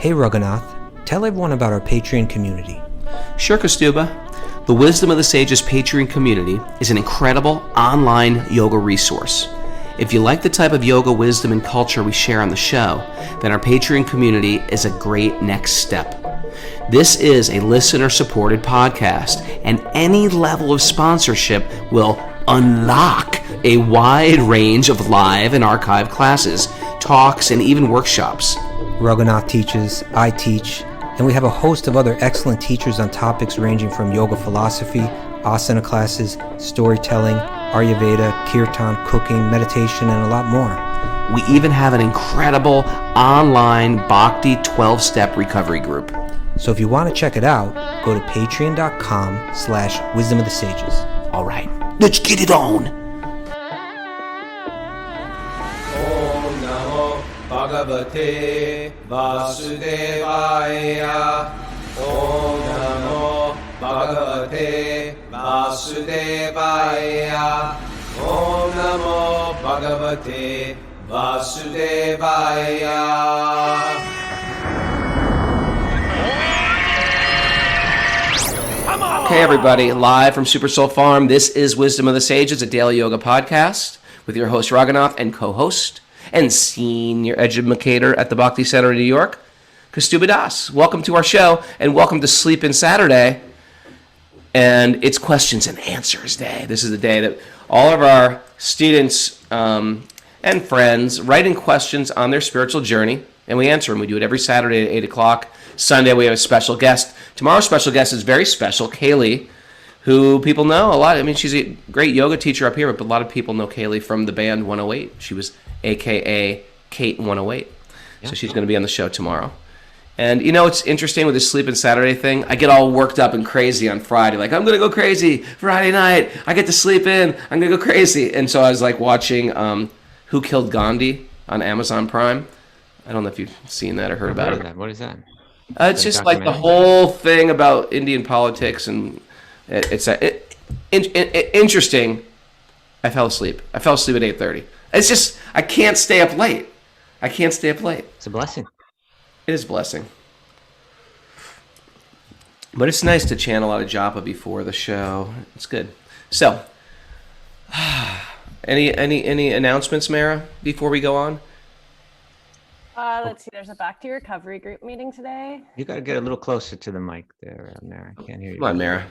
Hey Raghunath, tell everyone about our Patreon community. Sure, Kaustubha. The Wisdom of the Sages Patreon community is an incredible online yoga resource. If you like the type of yoga wisdom and culture we share on the show, then our Patreon community is a great next step. This is a listener-supported podcast, and any level of sponsorship will unlock a wide range of live and archived classes, talks, and even workshops. Raghunath teaches, I teach, and we have a host of other excellent teachers on topics ranging from yoga philosophy, asana classes, storytelling, Ayurveda, kirtan, cooking, meditation, and a lot more. We even have an incredible online Bhakti 12-step recovery group. So if you want to check it out, go to patreon.com/wisdom of the sages. All right, let's get it on. Om Namo Bhagavate Vasudevaya. Om Namo Bhagavate Vasudevaya. Om Namo Bhagavate Vasudevaya. Okay, everybody, live from Super Soul Farm, this is Wisdom of the Sages, a daily yoga podcast with your host, Raghunath, and co-host and senior educator at the Bhakti Center in New York, Kaustubha Das. Welcome to our show, and welcome to Sleep In Saturday, and it's questions and answers day. This is the day that all of our students and friends write in questions on their spiritual journey, and we answer them. We do it every Saturday at 8 o'clock. Sunday, we have a special guest. Tomorrow's special guest is very special, Kaylee, who people know a lot. I mean, she's a great yoga teacher up here, but a lot of people know Kaylee from the band 108. She was a.k.a. Kate 108. Yeah. So she's going to be on the show tomorrow. And, you know, it's interesting with this Sleep In Saturday thing. I get all worked up and crazy on Friday. Like, I'm going to go crazy. Friday night, I get to sleep in. I'm going to go crazy. And so I was, like, watching Who Killed Gandhi on Amazon Prime. I don't know if you've seen that or heard about it. What is that? It's just like the whole thing about Indian politics, and it's interesting. I fell asleep at 8:30. It's just, I can't stay up late. It's a blessing. It is a blessing. But it's nice to channel out of japa before the show. It's good. So, any announcements, Mara, before we go on? Let's see. There's a Bhakti recovery group meeting today. You got to get a little closer to the mic there, Mara. I can't hear you. Come on, Mara.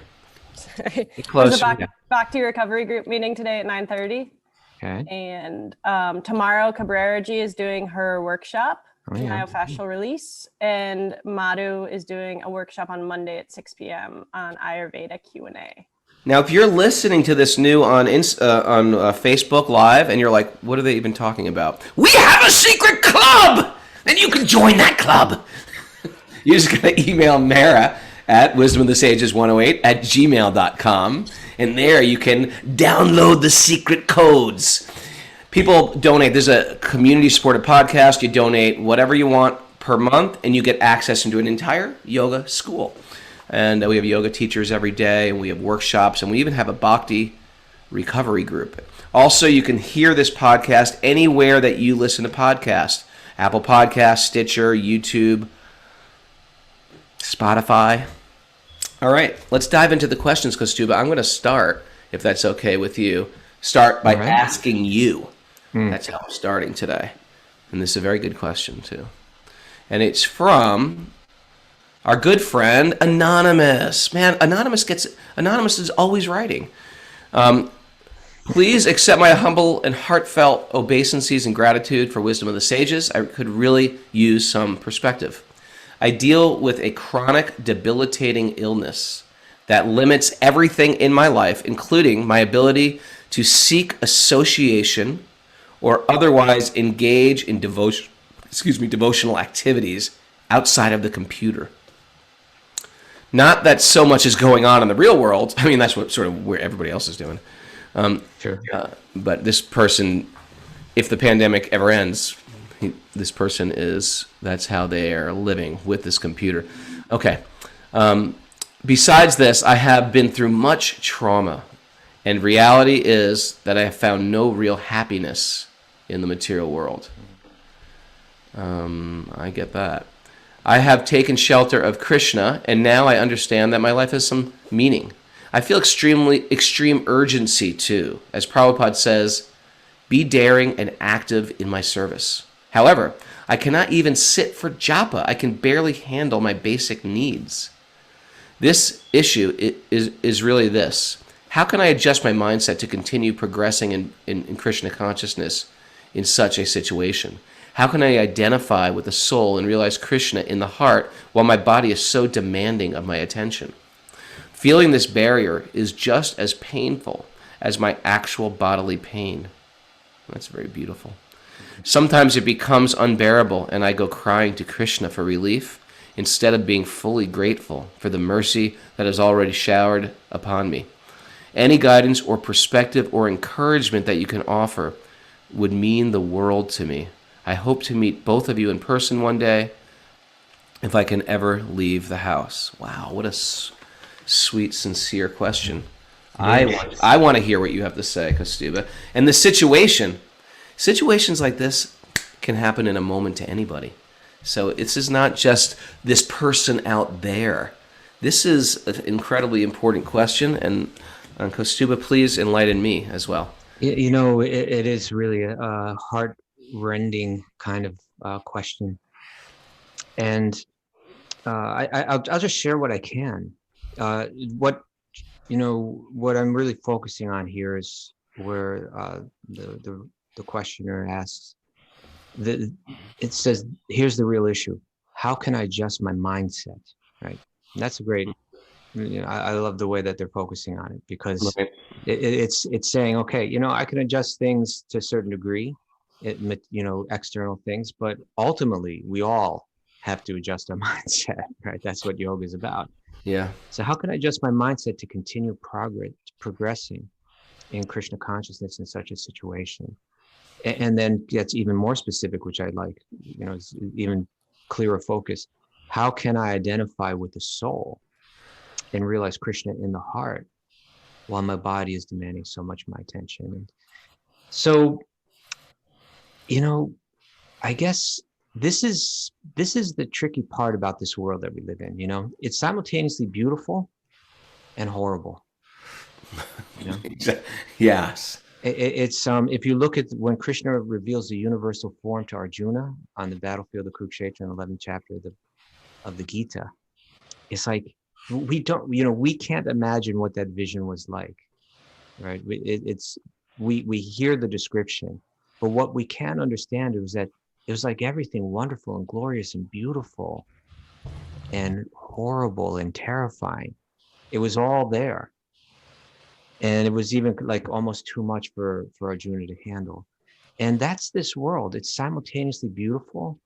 Sorry. Close. There's a Bhakti recovery group meeting today at 9:30. Okay. And tomorrow, Cabrera G is doing her workshop, myofascial release, and Madhu is doing a workshop on Monday at 6 p.m. on Ayurveda Q&A. Now, if you're listening to this new on Facebook Live and you're like, what are they even talking about? We have a secret club! Then you can join that club. You're just going to email Mara at wisdomofthesages108@gmail.com. And there you can download the secret codes. People donate. There's a community-supported podcast. You donate whatever you want per month, and you get access into an entire yoga school. And we have yoga teachers every day, and we have workshops, and we even have a Bhakti recovery group. Also, you can hear this podcast anywhere that you listen to podcasts. Apple Podcasts, Stitcher, YouTube, Spotify. All right, let's dive into the questions, Kaustubha. I'm going to start, if that's okay with you, by asking you. That's how I'm starting today. And this is a very good question, too. And it's from our good friend, Anonymous. Man, Anonymous is always writing. Please accept my humble and heartfelt obeisances and gratitude for Wisdom of the Sages. I could really use some perspective. I deal with a chronic, debilitating illness that limits everything in my life, including my ability to seek association or otherwise engage in devotional activities outside of the computer. Not that so much is going on in the real world. I mean, that's what sort of where everybody else is doing. Sure. But this person, if the pandemic ever ends, this person that's how they are living with this computer. Okay. Besides this, I have been through much trauma, and reality is that I have found no real happiness in the material world. I get that. I have taken shelter of Krishna, and now I understand that my life has some meaning. I feel extreme urgency too. As Prabhupada says, be daring and active in my service. However, I cannot even sit for japa. I can barely handle my basic needs. This issue is really this. How can I adjust my mindset to continue progressing in Krishna consciousness in such a situation? How can I identify with the soul and realize Krishna in the heart while my body is so demanding of my attention? Feeling this barrier is just as painful as my actual bodily pain. That's very beautiful. Sometimes it becomes unbearable and I go crying to Krishna for relief instead of being fully grateful for the mercy that has already showered upon me. Any guidance or perspective or encouragement that you can offer would mean the world to me. I hope to meet both of you in person one day if I can ever leave the house. Wow, what a sweet, sincere question. I want to hear what you have to say, Kaustubha. And the situations like this can happen in a moment to anybody. So this is not just this person out there. This is an incredibly important question, and Kaustubha, please enlighten me as well. You know, it is really a heart-rending kind of question. And I'll just share what I can. What I'm really focusing on here is where the questioner asks, it says, here's the real issue. How can I adjust my mindset? Right. And that's a great, I love the way that they're focusing on it, because it's saying, okay, I can adjust things to a certain degree, external things, but ultimately we all have to adjust our mindset, right? That's what yoga is about. Yeah. So how can I adjust my mindset to continue progressing in Krishna consciousness in such a situation? And then gets even more specific, which I like, is even clearer focus. How can I identify with the soul and realize Krishna in the heart while my body is demanding so much of my attention? And so, I guess this is the tricky part about this world that we live in. It's simultaneously beautiful and horrible. Yes. It's if you look at when Krishna reveals the universal form to Arjuna on the battlefield of Kurukshetra in the 11th chapter of the Gita, it's like we can't imagine what that vision was like, right? We hear the description, but what we can't understand is that it was like everything wonderful and glorious and beautiful and horrible and terrifying. It was all there. And it was even like almost too much for Arjuna to handle. And that's this world. It's simultaneously beautiful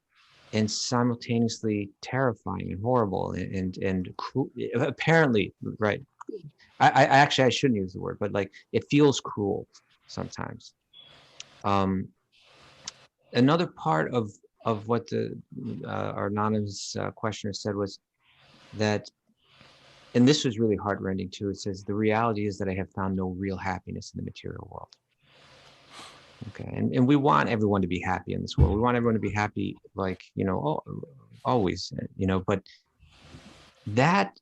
and simultaneously terrifying and horrible and cruel, apparently, right? I actually, I shouldn't use the word, but like it feels cruel sometimes. Another part of what our anonymous questioner said was that, and this was really heartrending too. It says, the reality is that I have found no real happiness in the material world. Okay. And we want everyone to be happy in this world. We want everyone to be happy, like, always, but that,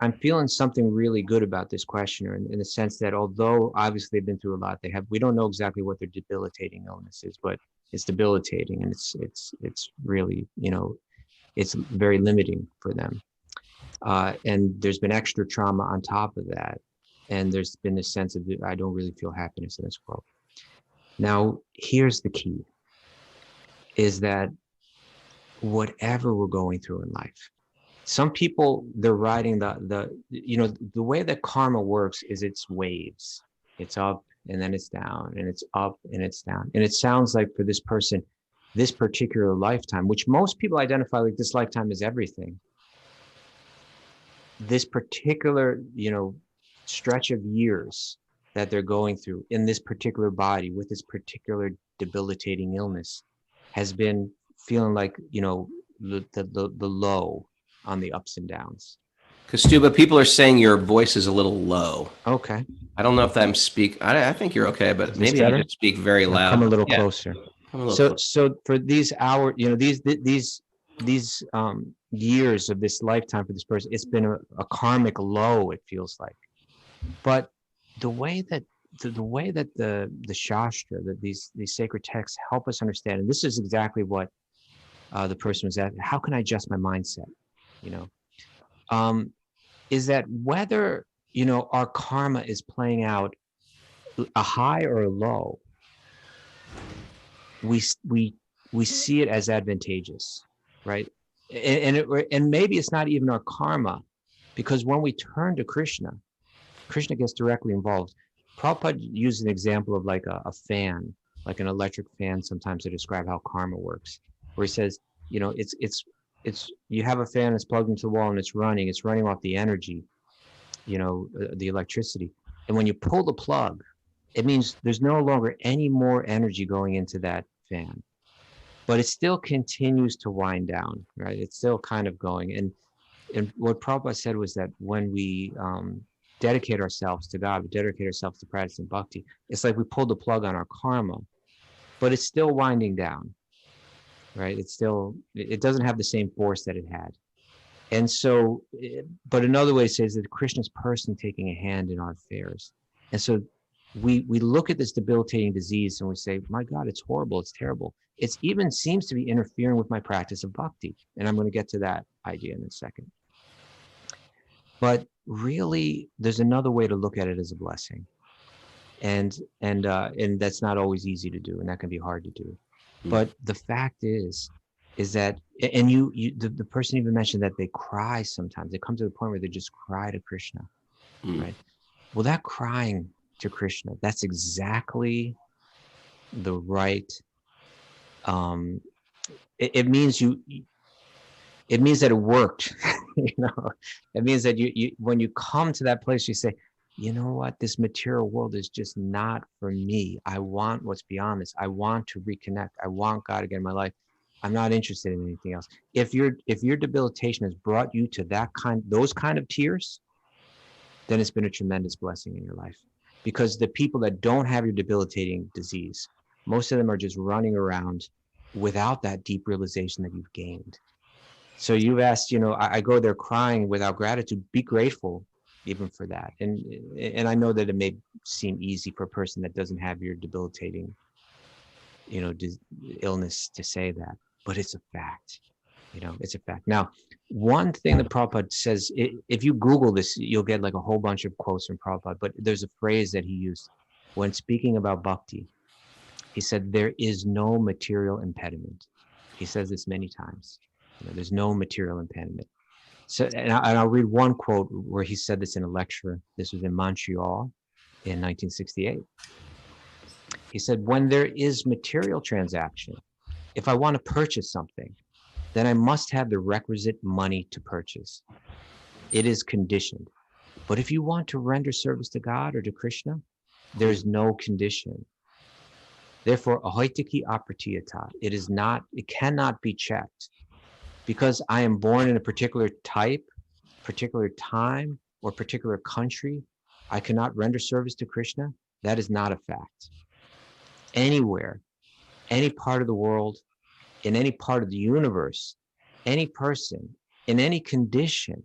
I'm feeling something really good about this questioner in the sense that although obviously they've been through a lot, we don't know exactly what their debilitating illness is, but it's debilitating and it's really, it's very limiting for them. And there's been extra trauma on top of that. And there's been this sense of, I don't really feel happiness in this world. Now, here's the key, is that whatever we're going through in life, some people, they're riding the way that karma works is it's waves. It's up and then it's down and it's up and it's down. And it sounds like for this person, this particular lifetime, which most people identify like this lifetime is everything. This particular, stretch of years that they're going through in this particular body with this particular debilitating illness has been feeling like, the low on the ups and downs. Kaustubha, people are saying your voice is a little low. Okay. I don't know if I'm I think you're okay, but maybe I just speak very loud. Come a little closer. So for these hours, these years of this lifetime for this person, it's been a karmic low, it feels like. But the way that the Shastra, that these sacred texts help us understand, and this is exactly what the person was at, how can I adjust my mindset? Is that whether our karma is playing out a high or a low, we see it as advantageous, right? And maybe it's not even our karma, because when we turn to Krishna gets directly involved. Prabhupada used an example of like a fan, like an electric fan, sometimes to describe how karma works, where he says, it's you have a fan that's plugged into the wall and it's running off the energy, the electricity. And when you pull the plug, it means there's no longer any more energy going into that fan, but it still continues to wind down, right? It's still kind of going. And what Prabhupada said was that when we dedicate ourselves to God, we dedicate ourselves to practicing bhakti, it's like we pulled the plug on our karma, but it's still winding down, right? It doesn't have the same force that it had. And so, but another way to say is that Krishna's personally taking a hand in our affairs. And so we look at this debilitating disease and we say, my God, it's horrible, it's terrible. It even seems to be interfering with my practice of bhakti. And I'm going to get to that idea in a second. But really, there's another way to look at it as a blessing. And that's not always easy to do, and that can be hard to do. But the fact is that, and the person even mentioned that they cry sometimes. They come to the point where they just cry to Krishna, right? Well, that crying to Krishna, that's exactly the right. It means it means that it worked. It means that you when you come to that place, you say, you know what, this material world is just not for me. I want what's beyond this. I want to reconnect. I want God again in my life. I'm not interested in anything else. If your debilitation has brought you to those kind of tears, then it's been a tremendous blessing in your life. Because the people that don't have your debilitating disease, most of them are just running around without that deep realization that you've gained. So you've asked, I go there crying without gratitude. Be grateful even for that. And I know that it may seem easy for a person that doesn't have your debilitating, illness to say that, but it's a fact. It's a fact. Now, one thing that Prabhupada says, if you Google this, you'll get like a whole bunch of quotes from Prabhupada, but there's a phrase that he used when speaking about bhakti. He said, there is no material impediment. He says this many times. There's no material impediment. So, and I'll read one quote where he said this in a lecture. This was in Montreal in 1968. He said, when there is material transaction, if I want to purchase something, then I must have the requisite money to purchase. It is conditioned. But if you want to render service to God or to Krishna, there is no condition. Therefore, ahoitiki apratiyata, it cannot be checked. Because I am born in a particular type, particular time, or particular country, I cannot render service to Krishna. That is not a fact. Anywhere, any part of the world, in any part of the universe, any person, in any condition,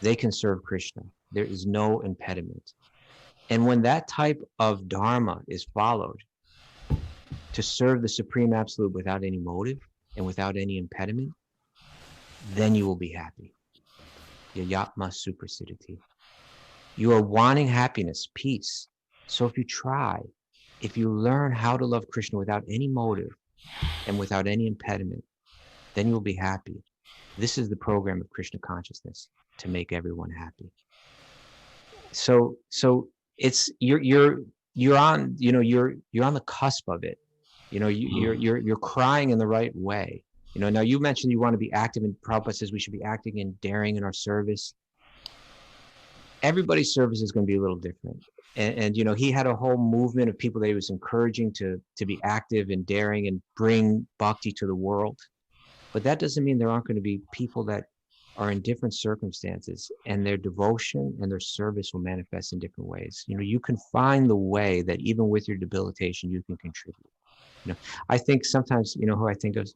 they can serve Krishna. There is no impediment. And when that type of dharma is followed, to serve the Supreme Absolute without any motive and without any impediment, then you will be happy. Yayatma suprasiddhati. You are wanting happiness, peace. So if you try, if you learn how to love Krishna without any motive and without any impediment, then you will be happy. This is the program of Krishna consciousness, to make everyone happy. So it's you're on the cusp of it. You're crying in the right way. Now you mentioned you want to be active, and Prabhupada says we should be acting and daring in our service. Everybody's service is going to be a little different. And he had a whole movement of people that he was encouraging to be active and daring and bring bhakti to the world. But that doesn't mean there aren't going to be people that are in different circumstances, and their devotion and their service will manifest in different ways. You can find the way that even with your debilitation, you can contribute. I think sometimes, who I think of,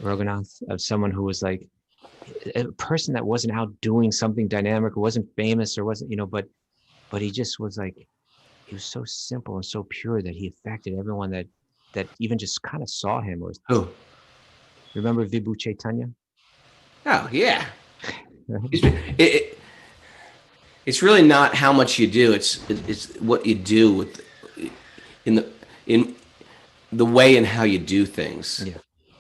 Raghunath, of someone who was like a person that wasn't out doing something dynamic, or wasn't famous, or wasn't, but he just was like, he was so simple and so pure that he affected everyone that even just kind of saw him. Who? Remember Vibhu Chaitanya? Oh, yeah. It's really not how much you do. It's what you do in the way and how you do things. Yeah.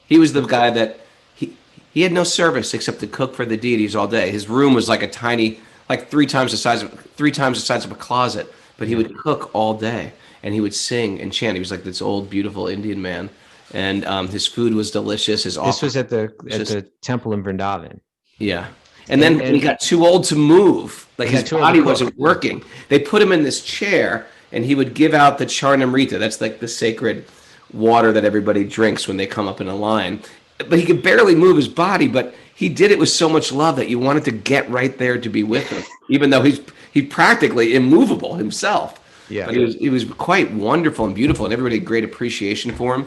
He was the guy that he had no service except to cook for the deities all day. His room was like a tiny, like three times the size of a closet. But he would cook all day, and he would sing and chant. He was like this old, beautiful Indian man, and his food was delicious. This was at the temple in Vrindavan. Yeah. And then when he got too old to move, like his body wasn't working, they put him in this chair, and he would give out the Charnamrita. That's like the sacred water that everybody drinks when they come up in a line. But he could barely move his body, but he did it with so much love that you wanted to get right there to be with him, even though he's practically immovable himself. Yeah. But he was quite wonderful and beautiful, and everybody had great appreciation for him.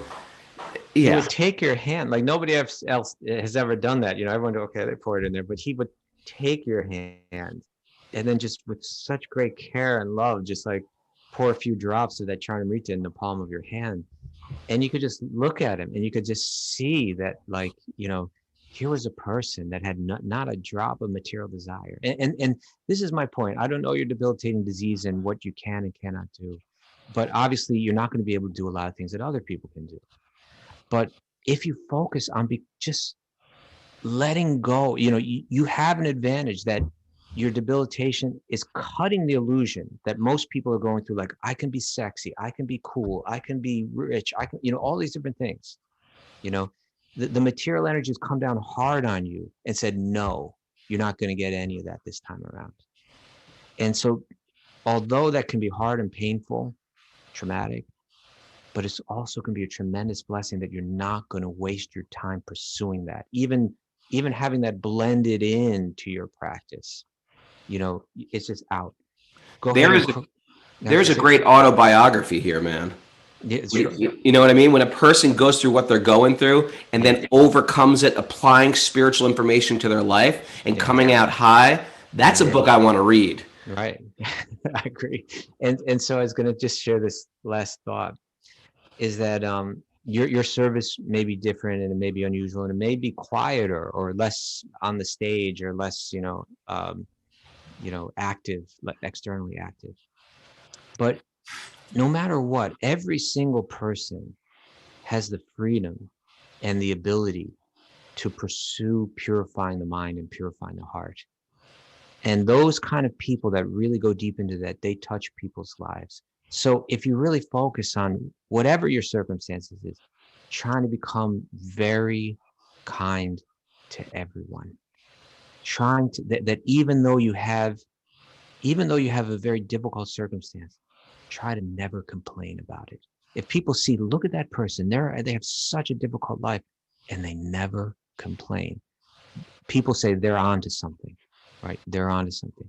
Yeah. He would take your hand, like nobody else has ever done that. Everyone would, okay, they pour it in there, but he would take your hand and then just with such great care and love, just like pour a few drops of that Charnamrita in the palm of your hand. And you could just look at him and you could just see that, like, here was a person that had not a drop of material desire. And this is my point. I don't know your debilitating disease and what you can and cannot do, but obviously you're not going to be able to do a lot of things that other people can do. But if you focus on just letting go, you have an advantage that your debilitation is cutting the illusion that most people are going through. Like, I can be sexy, I can be cool, I can be rich, I can, all these different things. The material energy has come down hard on you and said, no, you're not going to get any of that this time around. And so, although that can be hard and painful, traumatic, but it's also going to be a tremendous blessing that you're not going to waste your time pursuing that. Even having that blended into your practice, it's just out. There's a great autobiography here, man. Yeah, you know what I mean? When a person goes through what they're going through and then overcomes it, applying spiritual information to their life and coming out high, that's a book I want to read. Right. I agree. And so I was going to just share this last thought, is that your service may be different and it may be unusual and it may be quieter or less on the stage or less, active, externally active. But no matter what, every single person has the freedom and the ability to pursue purifying the mind and purifying the heart. And those kind of people that really go deep into that, they touch people's lives. So if you really focus on whatever your circumstances is, trying to become very kind to everyone, trying to that even though you have a very difficult circumstance, try to never complain about it. If people see, look at that person, they have such a difficult life and they never complain. People say they're onto something, right? They're onto something.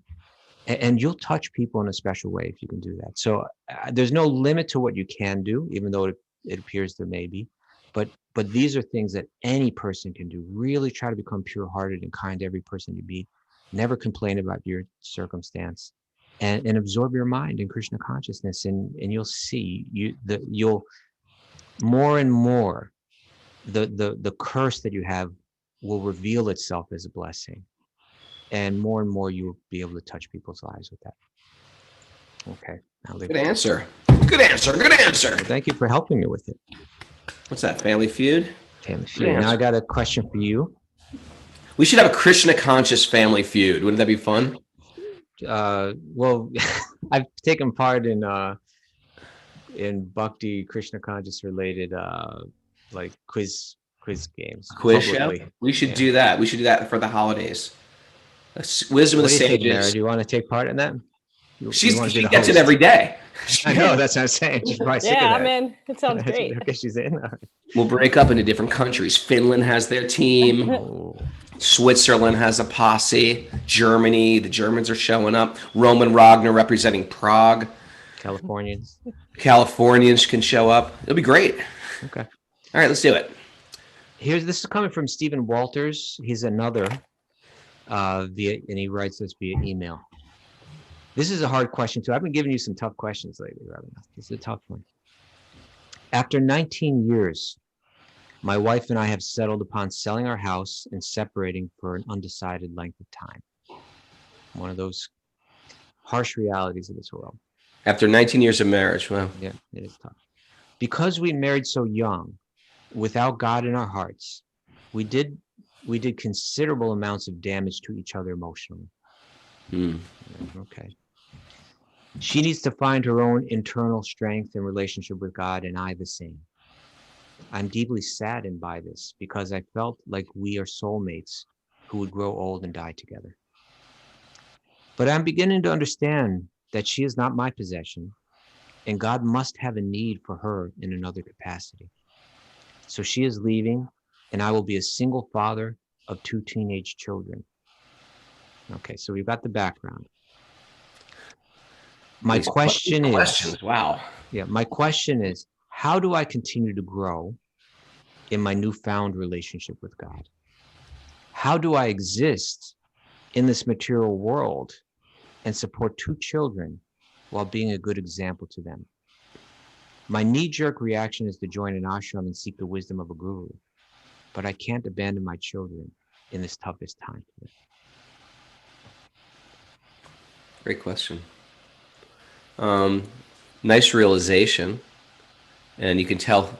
And you'll touch people in a special way if you can do that. So there's no limit to what you can do, even though it appears there may be. But these are things that any person can do. Really try to become pure-hearted and kind to every person you meet. Never complain about your circumstance. And absorb your mind in Krishna consciousness, and you'll see you'll more and more the curse that you have will reveal itself as a blessing, and more you'll be able to touch people's lives with that. Okay, good answer. Well, thank you for helping me with it. What's that? Family Feud. Now I got a question for you. We should have a Krishna conscious Family Feud. Wouldn't that be fun? Well, I've taken part in Bhakti Krishna conscious related like quiz games. Quiz show? We should do that. We should do that for the holidays. Wisdom of the Sages. Do you want to take part in that? She gets it every day. I know, that's what I'm saying. She's probably sick of Yeah, that. I'm in. It sounds great. Okay, she's in. We'll break up into different countries. Finland has their team. Oh, Switzerland has a posse. Germany, the Germans are showing up. Roman Ragnar representing Prague. Californians. Californians can show up. It'll be great. Okay. All right, let's do it. This is coming from Stephen Walters. He's another and he writes this via email. This is a hard question too. I've been giving you some tough questions lately, Raghunath. This is a tough one. After 19 years, my wife and I have settled upon selling our house and separating for an undecided length of time. One of those harsh realities of this world. After 19 years of marriage, well, Yeah, it is tough. Because we married so young, without God in our hearts, we did considerable amounts of damage to each other emotionally. Okay. She needs to find her own internal strength and relationship with God, and I the same. I'm deeply saddened by this because I felt like we are soulmates who would grow old and die together. But I'm beginning to understand that she is not my possession, and God must have a need for her in another capacity. So she is leaving, and I will be a single father of 2 teenage children. Okay, so we've got the background. My question is, wow. Yeah, my question is, how do I continue to grow in my newfound relationship with God? How do I exist in this material world and support 2 children while being a good example to them? My knee-jerk reaction is to join an ashram and seek the wisdom of a guru, but I can't abandon my children in this toughest time. Great question. Nice realization. And you can tell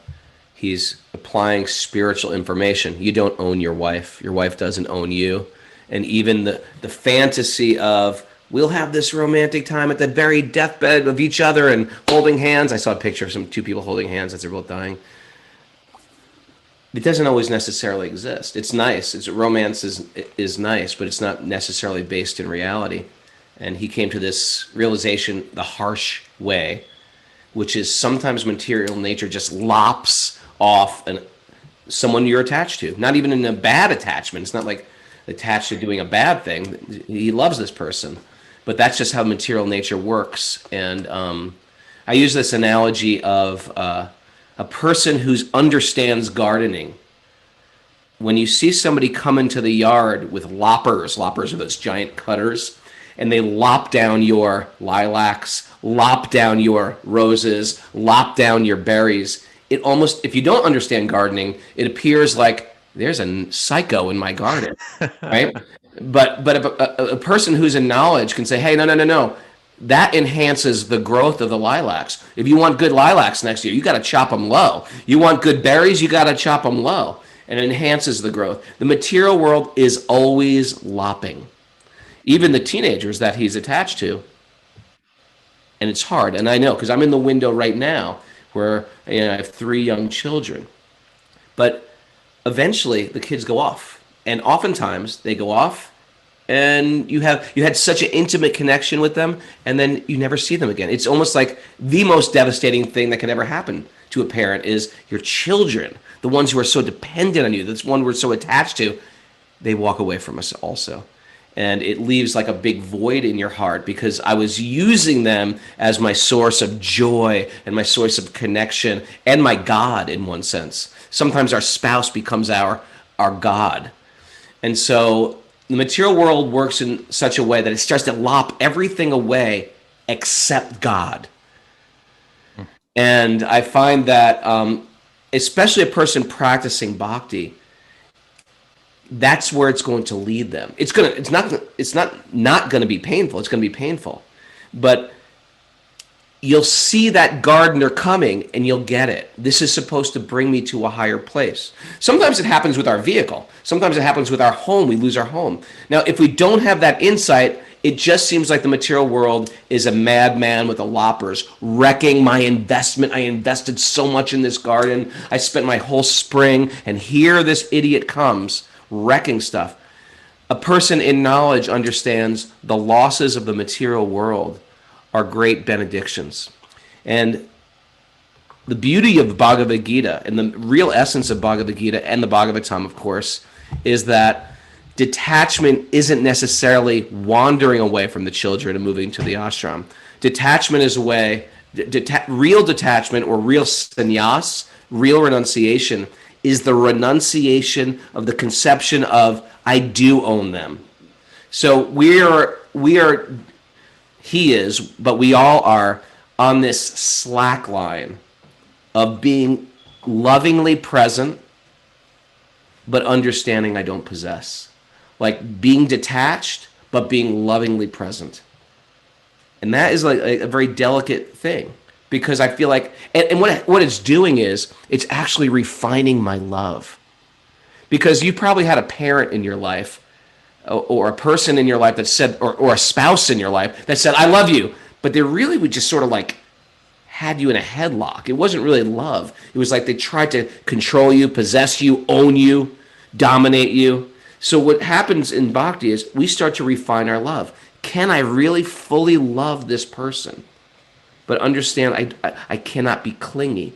he's applying spiritual information. You don't own your wife. Your wife doesn't own you. And even the fantasy of, we'll have this romantic time at the very deathbed of each other and holding hands. I saw a picture of 2 people holding hands as they're both dying. It doesn't always necessarily exist. It's nice. Romance is nice, but it's not necessarily based in reality. And he came to this realization the harsh way, which is sometimes material nature just lops off someone you're attached to. Not even in a bad attachment. It's not like attached to doing a bad thing. He loves this person. But that's just how material nature works. And I use this analogy of a person who understands gardening. When you see somebody come into the yard with loppers are those giant cutters, and they lop down your lilacs, lop down your roses, lop down your berries. It almost, if you don't understand gardening, it appears like there's a psycho in my garden, right? But if a person who's in knowledge can say, hey, no, that enhances the growth of the lilacs. If you want good lilacs next year, you got to chop them low. You want good berries, you got to chop them low. And it enhances the growth. The material world is always lopping. Even the teenagers that he's attached to. And it's hard. And I know, because I'm in the window right now where I have 3 young children. But eventually the kids go off. And oftentimes they go off and you had such an intimate connection with them, and then you never see them again. It's almost like the most devastating thing that can ever happen to a parent is your children, the ones who are so dependent on you, this one we're so attached to, they walk away from us also. And it leaves like a big void in your heart because I was using them as my source of joy and my source of connection and my God in one sense. Sometimes our spouse becomes our God. And so the material world works in such a way that it starts to lop everything away except God. And I find that especially a person practicing bhakti, that's where it's going to lead them. It's not going to be painful. It's going to be painful, but you'll see that gardener coming and you'll get it. This is supposed to bring me to a higher place. Sometimes it happens with our vehicle. Sometimes it happens with our home. We lose our home. Now, if we don't have that insight, it just seems like the material world is a madman with the loppers, wrecking my investment. I invested so much in this garden. I spent my whole spring, and here this idiot comes wrecking stuff. A person in knowledge understands the losses of the material world are great benedictions. And the beauty of the Bhagavad Gita and the real essence of Bhagavad Gita and the Bhagavatam, of course, is that detachment isn't necessarily wandering away from the children and moving to the ashram. Detachment is a way, real detachment or real sannyas, real renunciation, is the renunciation of the conception of I do own them. So we are, he is, but we all are on this slack line of being lovingly present, but understanding I don't possess. Like being detached, but being lovingly present. And that is like a very delicate thing, because I feel like, and what it's doing is it's actually refining my love. Because you probably had a parent in your life or a person in your life that said, or a spouse in your life that said, I love you. But they really would just sort of like had you in a headlock. It wasn't really love. It was like they tried to control you, possess you, own you, dominate you. So what happens in bhakti is we start to refine our love. Can I really fully love this person? But understand I cannot be clingy.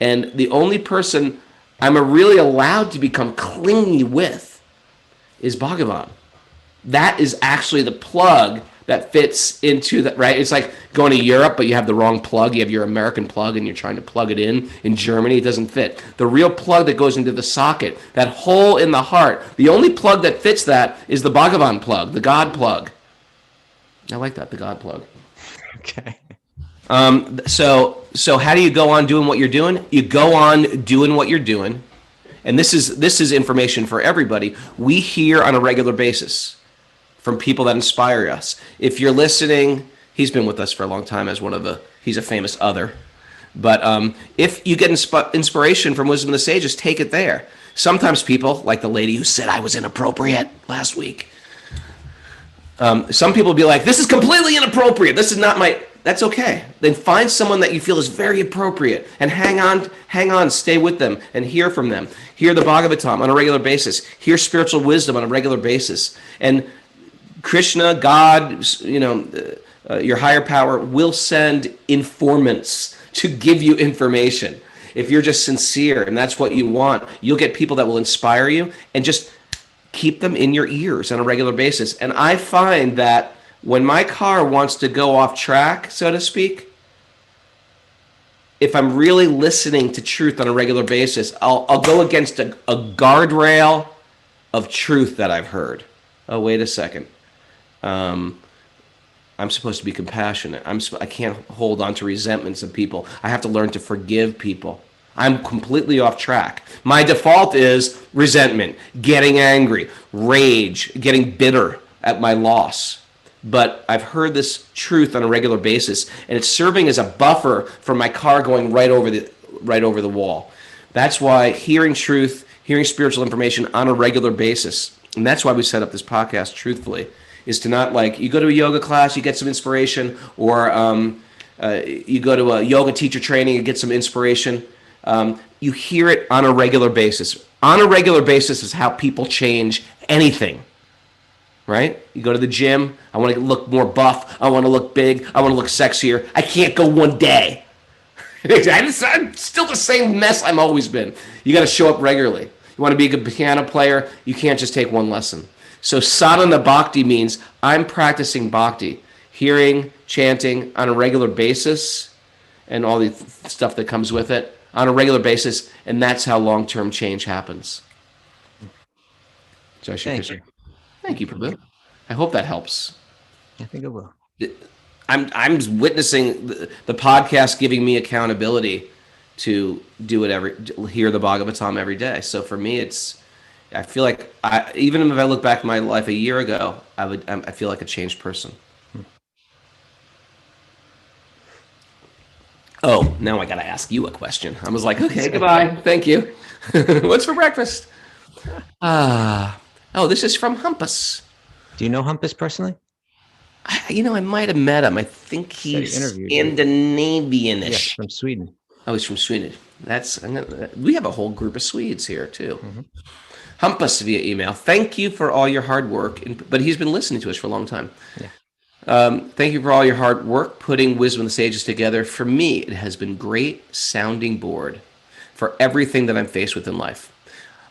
And the only person I'm really allowed to become clingy with is Bhagavan. That is actually the plug that fits into that, right? It's like going to Europe, but you have the wrong plug. You have your American plug and you're trying to plug it in. In Germany, it doesn't fit. The real plug that goes into the socket, that hole in the heart, the only plug that fits that is the Bhagavan plug, the God plug. I like that, the God plug. Okay. So how do you go on doing what you're doing? You go on doing what you're doing. And this is information for everybody. We hear on a regular basis from people that inspire us. If you're listening, he's been with us for a long time as he's a famous other. But if you get inspiration from Wisdom of the Sages, take it there. Sometimes people, like the lady who said I was inappropriate last week, some people will be like, this is completely inappropriate. This is not my... That's okay. Then find someone that you feel is very appropriate and hang on, stay with them and hear from them. Hear the Bhagavatam on a regular basis. Hear spiritual wisdom on a regular basis. And Krishna, God, your higher power will send informants to give you information. If you're just sincere and that's what you want, you'll get people that will inspire you, and just keep them in your ears on a regular basis. And I find that when my car wants to go off track, so to speak, if I'm really listening to truth on a regular basis, I'll go against a guardrail of truth that I've heard. Oh, wait a second. I'm supposed to be compassionate. I can't hold on to resentments of people. I have to learn to forgive people. I'm completely off track. My default is resentment, getting angry, rage, getting bitter at my loss. But I've heard this truth on a regular basis, and it's serving as a buffer for my car going right over the wall. That's why hearing truth, hearing spiritual information on a regular basis, and that's why we set up this podcast, truthfully, is to not like, you go to a yoga class, you get some inspiration, or you go to a yoga teacher training, you get some inspiration. You hear it on a regular basis. On a regular basis is how people change anything. Right? You go to the gym. I want to look more buff. I want to look big. I want to look sexier. I can't go one day. I'm still the same mess I've always been. You got to show up regularly. You want to be a good piano player. You can't just take one lesson. So sadhana bhakti means I'm practicing bhakti, hearing, chanting on a regular basis, and all the stuff that comes with it on a regular basis, and that's how long-term change happens. Thank you. Thank you, Prabhu. I hope that helps. I think it will. I'm witnessing the podcast giving me accountability to do it hear the Bhagavatam every day. So for me, I feel like even if I look back at my life a year ago, I feel like a changed person. Oh, now I got to ask you a question. I was like, okay, goodbye. Thank you. What's for breakfast? Oh, this is from Humpus. Do you know Humpus personally? I might have met him. I think he's Scandinavian-ish. Yes, from Sweden. Oh, he's from Sweden. We have a whole group of Swedes here, too. Mm-hmm. Humpus via email. Thank you for all your hard work. But he's been listening to us for a long time. Thank you for all your hard work putting Wisdom of the Sages together. For me, it has been great sounding board for everything that I'm faced with in life.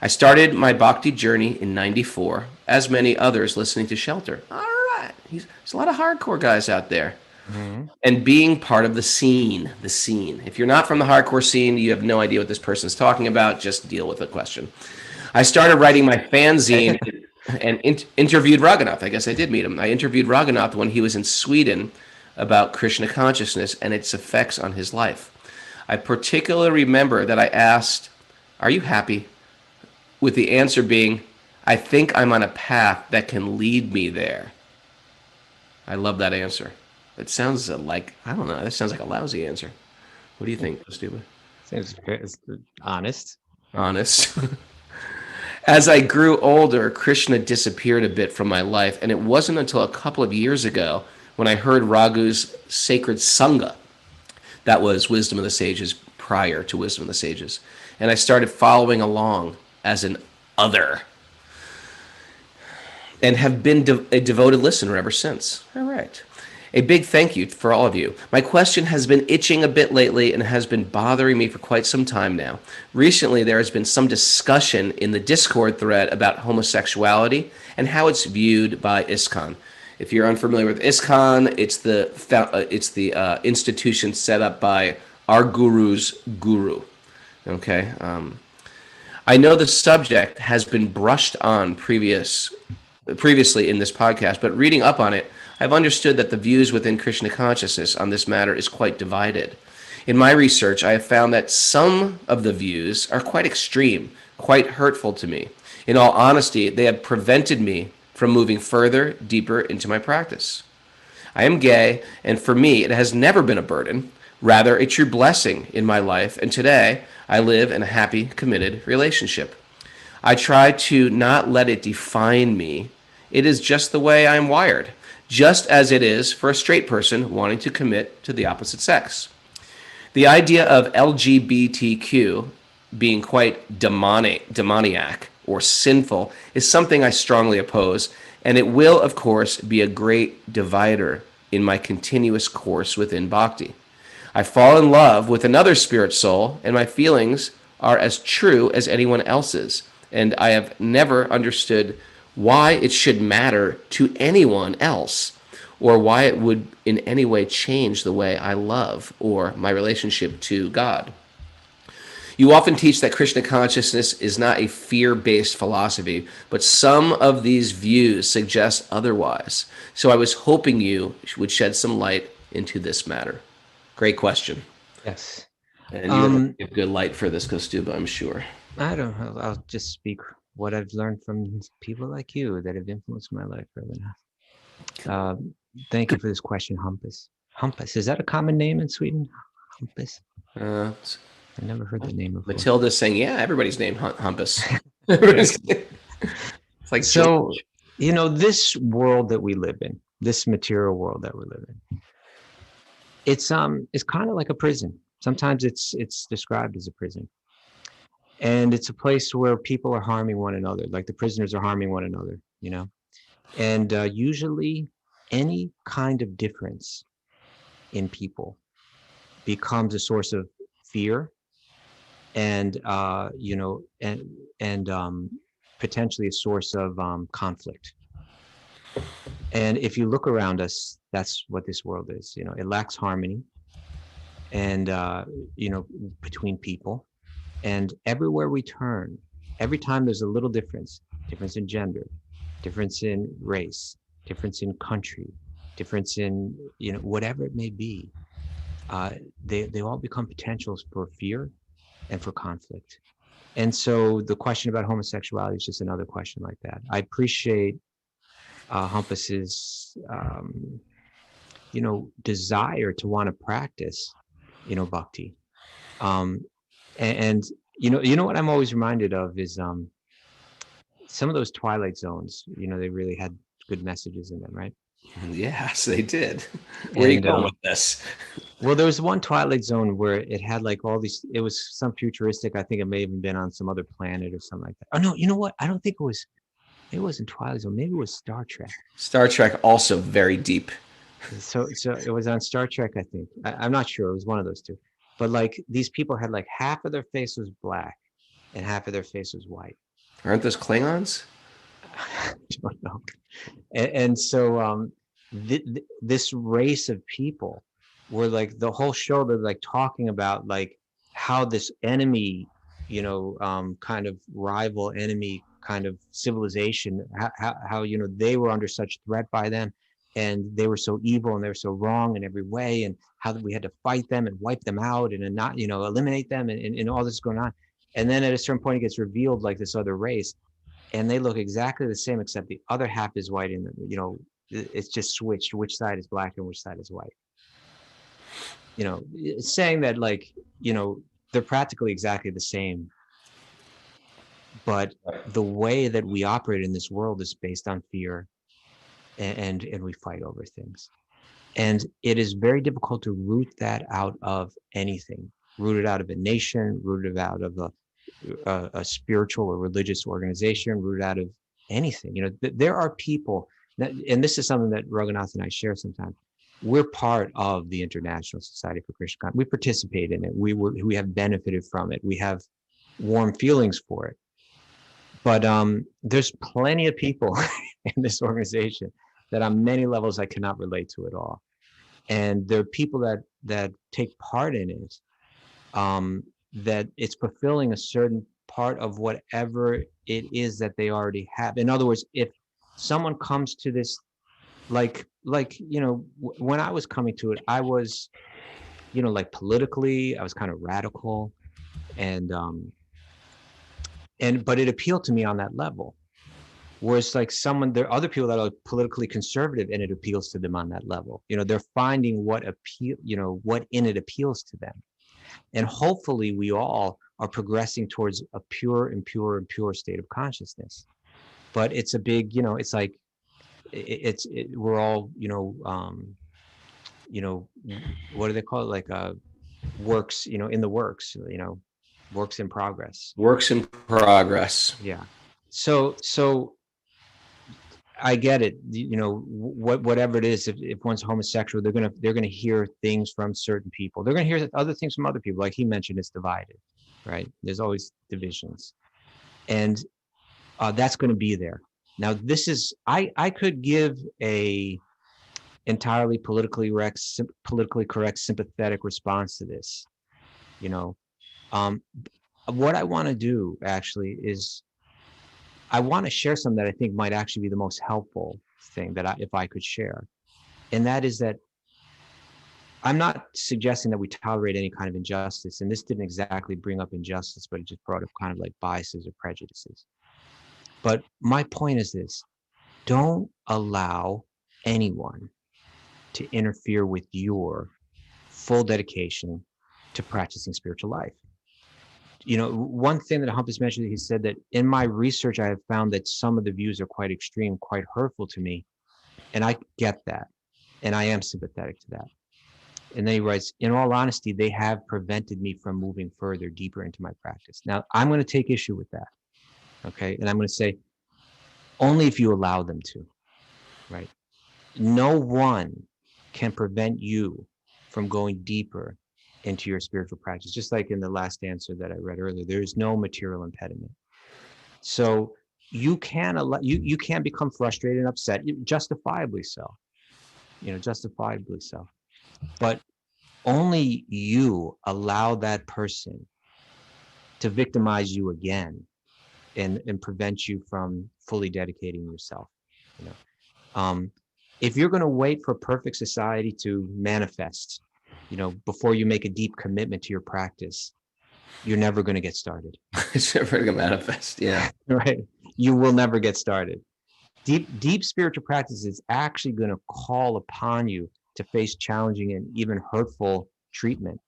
I started my Bhakti journey in '94, as many others listening to Shelter. All right. There's a lot of hardcore guys out there. And being part of the scene. If you're not from the hardcore scene, you have no idea what this person's talking about. Just deal with the question. I started writing my fanzine and interviewed Raghunath. I guess I did meet him. I interviewed Raghunath when he was in Sweden about Krishna consciousness and its effects on his life. I particularly remember that I asked, "Are you happy?" with the answer being, "I think I'm on a path that can lead me there." I love that answer. It sounds like, I don't know, that sounds like a lousy answer. What do you think, Kaustubha? It's honest. Honest. As I grew older, Krishna disappeared a bit from my life, and it wasn't until a couple of years ago when I heard Raghu's sacred Sangha. That was Wisdom of the Sages prior to Wisdom of the Sages. And I started following along as an other and have been a devoted listener ever since. All right. A big thank you for all of you. My question has been itching a bit lately and has been bothering me for quite some time now. Recently, there has been some discussion in the Discord thread about homosexuality and how it's viewed by ISKCON. If you're unfamiliar with ISKCON, it's the institution set up by our guru's guru. Okay. I know the subject has been brushed on previously in this podcast, but reading up on it, I've understood that the views within Krishna consciousness on this matter is quite divided. In my research, I have found that some of the views are quite extreme, quite hurtful to me. In all honesty, they have prevented me from moving further, deeper into my practice. I am gay, and for me, it has never been a burden, rather a true blessing in my life, and today I live in a happy, committed relationship. I try to not let it define me. It is just the way I am wired, just as it is for a straight person wanting to commit to the opposite sex. The idea of LGBTQ being quite demoniac or sinful is something I strongly oppose, and it will, of course, be a great divider in my continuous course within Bhakti. I fall in love with another spirit soul, and my feelings are as true as anyone else's, and I have never understood why it should matter to anyone else, or why it would in any way change the way I love or my relationship to God. You often teach that Krishna consciousness is not a fear-based philosophy, but some of these views suggest otherwise. So I was hoping you would shed some light into this matter. Great question. Yes. And you have good light for this, Kaustubha, I'm sure. I don't know. I'll just speak what I've learned from people like you that have influenced my life, Raghunath. Thank you for this question, Humpus. Humpus, is that a common name in Sweden? Humpus? I never heard that name before. Matilda's saying, yeah, everybody's named Humpus. It's like, so, you know, this world that we live in, this material world that we live in, it's kind of like a prison. Sometimes it's described as a prison. And it's a place where people are harming one another, like the prisoners are harming one another, you know. And usually any kind of difference in people becomes a source of fear and, you know, and potentially a source of conflict. And if you look around us, that's what this world is. You know, it lacks harmony and, you know, between people. And everywhere we turn, every time there's a little difference in gender, difference in race, difference in country, difference in, you know, whatever it may be, they all become potentials for fear and for conflict. And so the question about homosexuality is just another question like that. I appreciate Humpus's, you know, desire to want to practice, you know, bhakti. And you know what I'm always reminded of is some of those Twilight Zones, you know, they really had good messages in them, right? Yes, they did. Where are you going with this? Well, there was one Twilight Zone where it had like all these, it was some futuristic, I think it may have even been on some other planet or something like that. Oh no, you know what? I don't think it wasn't Twilight Zone. Maybe it was Star Trek. Star Trek, also very deep So it was on Star Trek, I think. I'm not sure. It was one of those two. But like these people had like half of their face was black and half of their face was white. Aren't those Klingons? I don't know. And so this race of people were like the whole show. They're like talking about like how this enemy, kind of rival enemy kind of civilization, how they were under such threat by them, and they were so evil and they were so wrong in every way, and how we had to fight them and wipe them out and not eliminate them, and all this going on. And then at a certain point it gets revealed like this other race, and they look exactly the same except the other half is white, and it's just switched which side is black and which side is white. It's saying that like they're practically exactly the same, but the way that we operate in this world is based on fear, and we fight over things, and it is very difficult to root that out of anything, root it out of a nation, root it out of a spiritual or religious organization, root out of anything. There are people that, and this is something that Raghunath and I share sometimes. We're part of the International Society for Krishna Consciousness. We participate in it. We have benefited from it. We have warm feelings for it. But there's plenty of people in this organization that on many levels I cannot relate to at all. And there are people that take part in it, that it's fulfilling a certain part of whatever it is that they already have. In other words, if someone comes to this, like when I was coming to it, I was, like politically, I was kind of radical, and but it appealed to me on that level. Whereas like there are other people that are politically conservative and it appeals to them on that level. They're finding what in it appeals to them. And hopefully we all are progressing towards a pure and pure and pure state of consciousness. But it's a big, it's like, we're all, what do they call it? Like works, in the works, works in progress. Works in progress. Yeah. So I get it. Whatever it is, if one's homosexual, they're gonna hear things from certain people. They're gonna hear other things from other people. Like he mentioned, it's divided, right? There's always divisions, and that's going to be there. Now, this is I could give a entirely politically correct, sympathetic response to this. What I want to do actually is, I want to share something that I think might actually be the most helpful thing if I could share. And that is that I'm not suggesting that we tolerate any kind of injustice. And this didn't exactly bring up injustice, but it just brought up kind of like biases or prejudices. But my point is this: don't allow anyone to interfere with your full dedication to practicing spiritual life. One thing that Humpus mentioned, he said that in my research, I have found that some of the views are quite extreme, quite hurtful to me. And I get that. And I am sympathetic to that. And then he writes, in all honesty, they have prevented me from moving further, deeper into my practice. Now, I'm going to take issue with that. Okay. And I'm going to say, only if you allow them to, right? No one can prevent you from going deeper into your spiritual practice. Just like in the last answer that I read earlier, there is no material impediment. So you can become frustrated and upset, justifiably so, justifiably so. But only you allow that person to victimize you again and prevent you from fully dedicating yourself. If you're going to wait for perfect society to manifest, before you make a deep commitment to your practice, you're never going to get started. It's never going to manifest. Yeah. Right. You will never get started. Deep spiritual practice is actually going to call upon you to face challenging and even hurtful treatment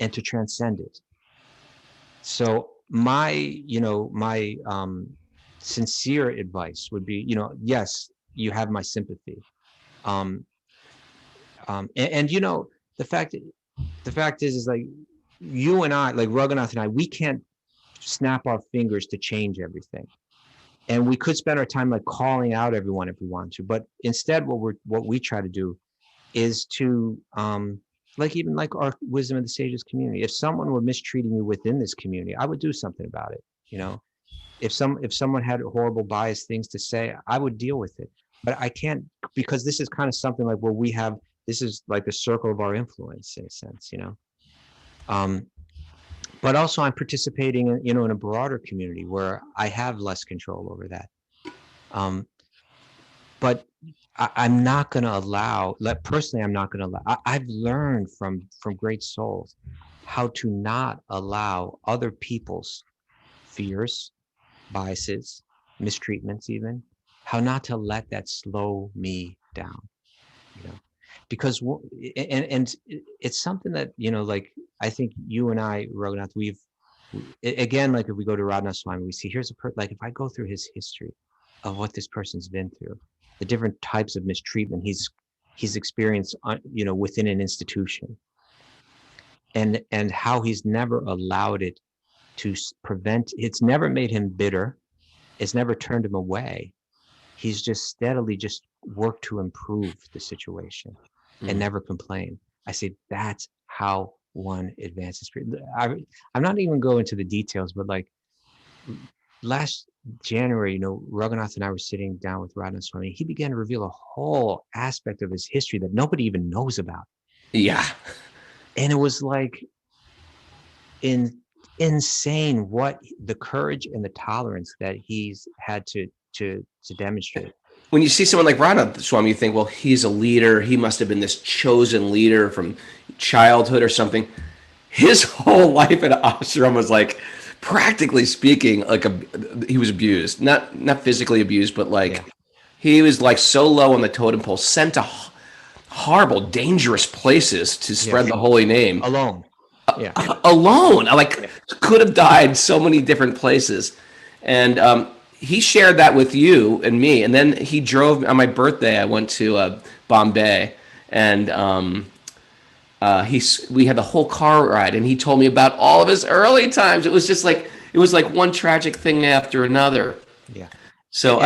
and to transcend it. So my sincere advice would be, yes, you have my sympathy. The fact is like, you and I, like Raghunath and I, we can't snap our fingers to change everything. And we could spend our time like calling out everyone if we want to, but instead what we try to do is to even like our Wisdom of the Sages community. If someone were mistreating you within this community, I would do something about it. If someone had horrible biased things to say, I would deal with it. But I can't, because this is kind of something like where this is like the circle of our influence in a sense, but also I'm participating in, in a broader community where I have less control over that. But I'm not going to allow, personally, I'm not going to allow, I've learned from great souls how to not allow other people's fears, biases, mistreatments even, how not to let that slow me down, because, and it's something that, like, I think you and I, Raghunath, again, like if we go to Radhanath Swami, we see here's like if I go through his history of what this person's been through, the different types of mistreatment he's experienced, within an institution, and how he's never allowed it to prevent, it's never made him bitter, it's never turned him away. He's just steadily just worked to improve the situation and never complain. I say that's how one advances. I'm not even going into the details, but like last January, Raghunath and I were sitting down with Radhanath Swami. He began to reveal a whole aspect of his history that nobody even knows about. Yeah. And it was like insane what the courage and the tolerance that he's had to demonstrate. When you see someone like Raghunath Swami, you think, well, he's a leader. He must have been this chosen leader from childhood or something. His whole life at ashram was like, practically speaking, like he was abused, not physically abused, but like he was like so low on the totem pole, sent to horrible, dangerous places to spread the holy name alone. Alone, I could have died so many different places, and he shared that with you and me, and then he drove on my birthday. I went to Bombay, and we had the whole car ride, and he told me about all of his early times. It was like one tragic thing after another. Yeah. So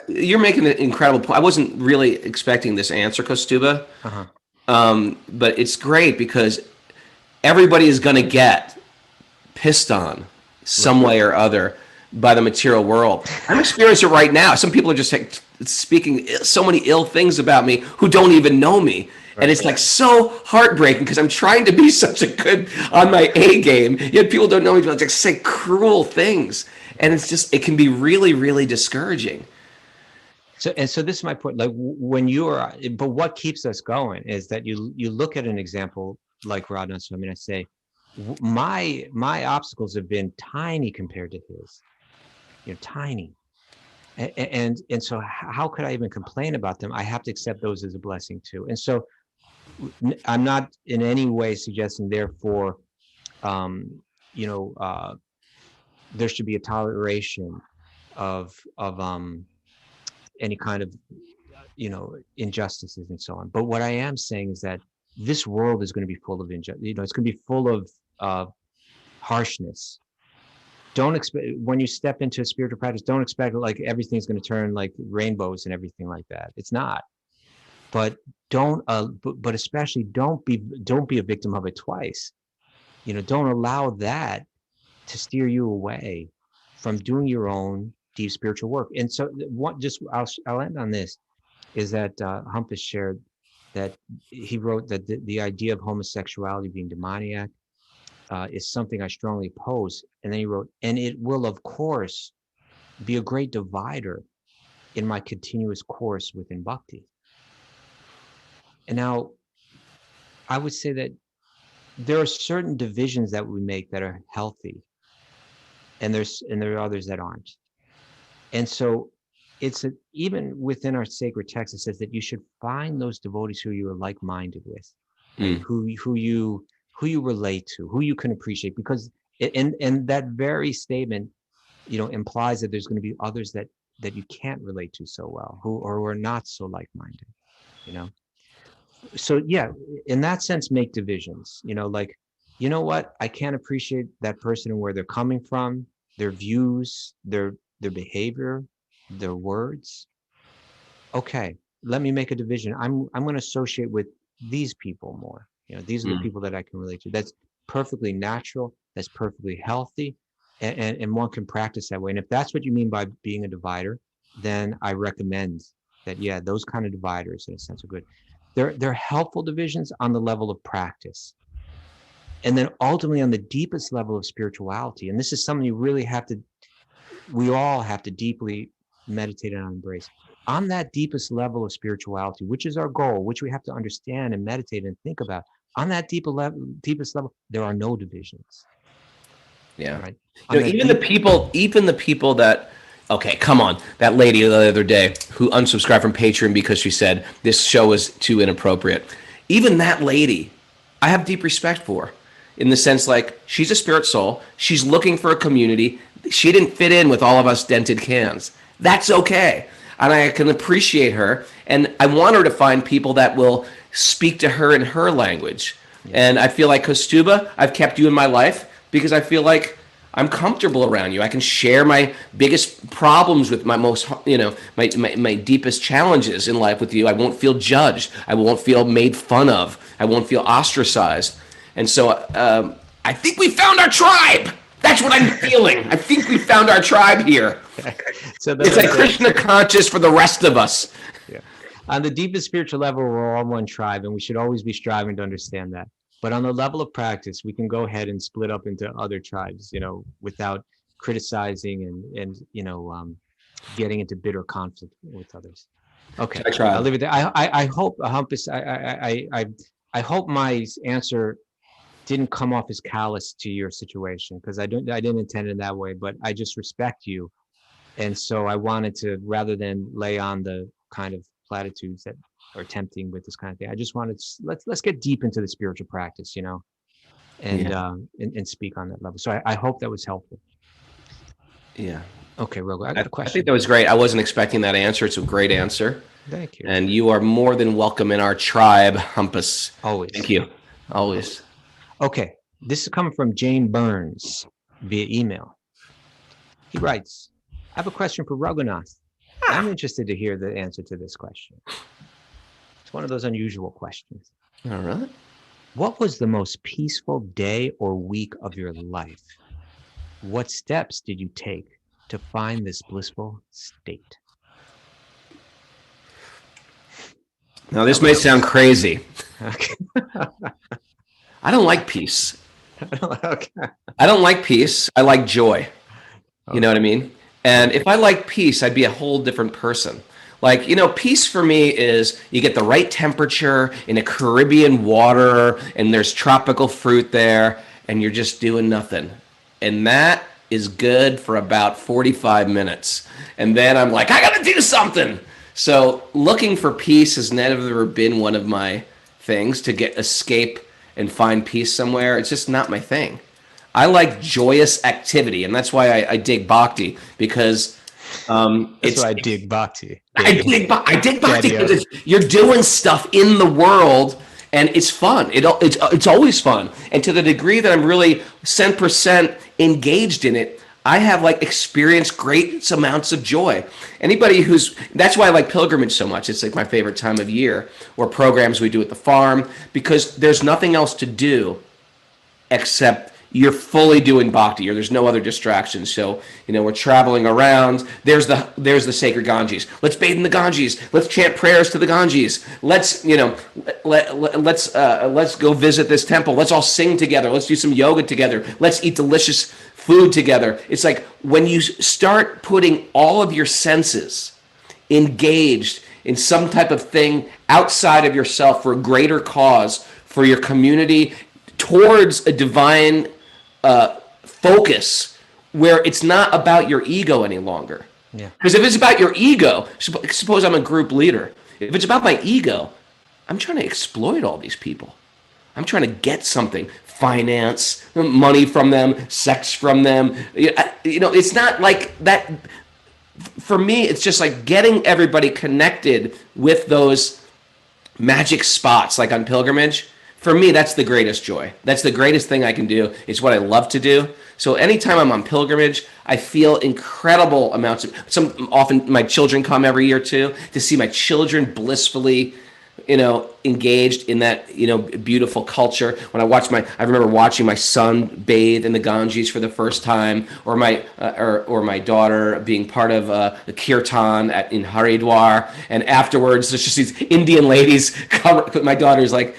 you're making an incredible point. I wasn't really expecting this answer, Kaustubha, but it's great because everybody is going to get pissed on some way or other by the material world. I'm experiencing it right now. Some people are just speaking so many ill things about me who don't even know me. And it's like so heartbreaking because I'm trying to be such a good on my A game, yet people don't know me, but just say cruel things. And it's just, it can be really, really discouraging. So this is my point. Like when but what keeps us going is that you look at an example like Radhanath Swami, I say, my obstacles have been tiny compared to his, tiny. And so how could I even complain about them? I have to accept those as a blessing too. And so I'm not in any way suggesting, therefore, there should be a toleration of any kind of, injustices and so on. But what I am saying is that this world is going to be full of injustice. It's going to be full of harshness. Don't expect, when you step into a spiritual practice, don't expect like everything's going to turn like rainbows and everything like that. It's not. But but especially don't be a victim of it twice. Don't allow that to steer you away from doing your own deep spiritual work. And so I'll end on this, is that Humpus shared that he wrote that the idea of homosexuality being demoniac is something I strongly oppose. And then he wrote, and it will, of course, be a great divider in my continuous course within Bhakti. And now I would say that there are certain divisions that we make that are healthy, and there are others that aren't. And so even within our sacred text, it says that you should find those devotees who you are like-minded with, right? who you relate to, who you can appreciate, because and that very statement, implies that there's going to be others that you can't relate to so well, who are not so like-minded, So yeah, in that sense, make divisions, like, what, I can't appreciate that person and where they're coming from, their views, their behavior, their words. Okay, let me make a division. I'm going to associate with these people more. These are the people that I can relate to. That's perfectly natural. That's perfectly healthy. And one can practice that way. And if that's what you mean by being a divider, then I recommend that, yeah, those kind of dividers in a sense are good. They're helpful divisions on the level of practice. And then ultimately on the deepest level of spirituality, and this is something we all have to deeply meditate and embrace. On that deepest level of spirituality, which is our goal, which we have to understand and meditate and think about, on that deepest level, there are no divisions. Yeah. Right? Even the people that, okay, come on, that lady the other day who unsubscribed from Patreon because she said this show is too inappropriate. Even that lady, I have deep respect for, in the sense like she's a spirit soul. She's looking for a community. She didn't fit in with all of us dented cans. That's okay. And I can appreciate her. And I want her to find people that will speak to her in her language. Yeah. And I feel like, Kaustubha, I've kept you in my life because I feel like I'm comfortable around you. I can share my biggest problems with my most, my deepest challenges in life with you. I won't feel judged. I won't feel made fun of. I won't feel ostracized. And so I think we found our tribe. That's what I'm feeling. I think we found our tribe here. So it's like Krishna conscious for the rest of us. Yeah. On the deepest spiritual level, we're all one tribe, and we should always be striving to understand that. But on the level of practice, we can go ahead and split up into other tribes, without criticizing and getting into bitter conflict with others. Okay, I'll leave it there. I hope I hope my answer didn't come off as callous to your situation, because I didn't intend it that way, but I just respect you. And so I wanted to, rather than lay on the kind of platitudes that are tempting with this kind of thing, I just wanted to, let's get deep into the spiritual practice, and speak on that level. So I hope that was helpful. Yeah. Okay, Raghu, I got a question. I think that was great. I wasn't expecting that answer. It's a great answer. Thank you. And you are more than welcome in our tribe, Humpus. Always. Thank you. Always. Okay, this is coming from Jane Burns via email. He writes, I have a question for Raghunath. I'm interested to hear the answer to this question. It's one of those unusual questions. All right. What was the most peaceful day or week of your life? What steps did you take to find this blissful state? Now, this may sound crazy. Okay. I don't like peace. Okay. I don't like peace. I like joy. You know what I mean? And if I like peace, I'd be a whole different person. Like, peace for me is you get the right temperature in a Caribbean water, and there's tropical fruit there, and you're just doing nothing. And that is good for about 45 minutes. And then I'm like, I got to do something. So looking for peace has never been one of my things, to escape and find peace somewhere. It's just not my thing. I like joyous activity, and that's why I dig Bhakti, because that's why I dig Bhakti. I dig Bhakti because you're doing stuff in the world, and it's fun. It's always fun. And to the degree that I'm really 100% engaged in it, I have experienced great amounts of joy. That's why I like pilgrimage so much. It's my favorite time of year, or programs we do at the farm, because there's nothing else to do except you're fully doing bhakti, or there's no other distractions. So, we're traveling around. There's the sacred Ganges. Let's bathe in the Ganges. Let's chant prayers to the Ganges. Let's, let's go visit this temple. Let's all sing together. Let's do some yoga together. Let's eat delicious food together. It's like when you start putting all of your senses engaged in some type of thing outside of yourself for a greater cause, for your community, towards a divine focus, where it's not about your ego any longer. Yeah. Because if it's about your ego, suppose I'm a group leader. If it's about my ego, I'm trying to exploit all these people. I'm trying to get something, finance, money from them, sex from them. It's not like that. For me, it's just like getting everybody connected with those magic spots, like on pilgrimage. For me, that's the greatest joy. That's the greatest thing I can do. It's what I love to do. So anytime I'm on pilgrimage, I feel incredible amounts of, often my children come every year too, to see my children blissfully engaged in that, beautiful culture. When I remember watching my son bathe in the Ganges for the first time, or my daughter being part of the kirtan in Haridwar, and afterwards there's just these Indian ladies cover. My daughter's like,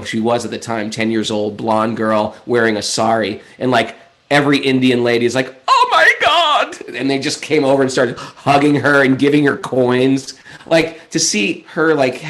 she was at the time 10 years old, blonde girl wearing a sari, and like every Indian lady is like, oh my God, and they just came over and started hugging her and giving her coins. Like, to see her like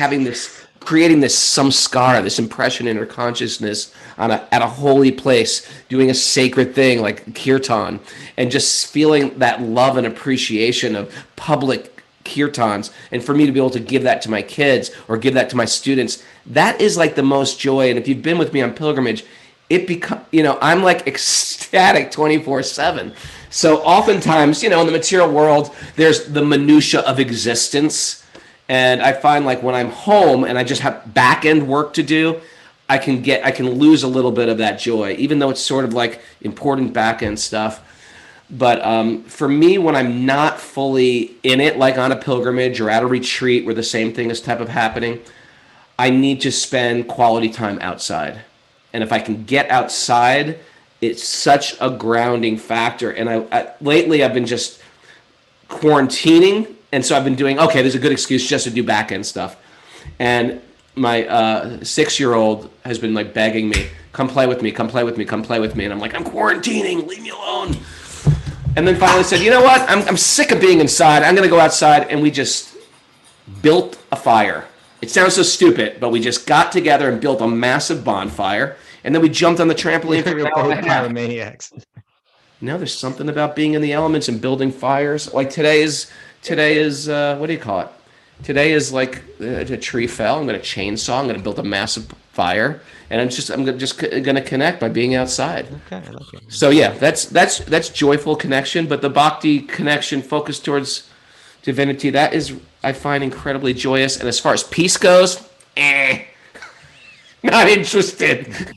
creating this samskara, this impression in her consciousness at a holy place, doing a sacred thing like kirtan, and just feeling that love and appreciation of public kirtans, and for me to be able to give that to my kids or give that to my students, that is like the most joy. And if you've been with me on pilgrimage, I'm like ecstatic 24/7. So oftentimes, in the material world, there's the minutia of existence. And I find like when I'm home and I just have back end work to do, I can lose a little bit of that joy, even though it's sort of like important back end stuff. But for me, when I'm not fully in it, like on a pilgrimage or at a retreat where the same thing is type of happening, I need to spend quality time outside. And if I can get outside, it's such a grounding factor. And lately I've been just quarantining. And so I've been doing, okay, there's a good excuse just to do back end stuff. And my 6-year-old has been like begging me, come play with me, come play with me, come play with me. And I'm like, I'm quarantining, leave me alone. And then finally said, you know what? I'm sick of being inside. I'm going to go outside. And we just built a fire. It sounds so stupid, but we just got together and built a massive bonfire. And then we jumped on the trampoline for an hour and a half. Pyromaniacs. No, there's something about being in the elements and building fires. Like today is what do you call it? Today is like a tree fell. I'm going to chainsaw. I'm going to build a massive fire, and I'm just going to connect by being outside. Okay, I like it. So yeah, that's joyful connection, but the bhakti connection focused towards divinity, that is, I find, incredibly joyous. And as far as peace goes, not interested.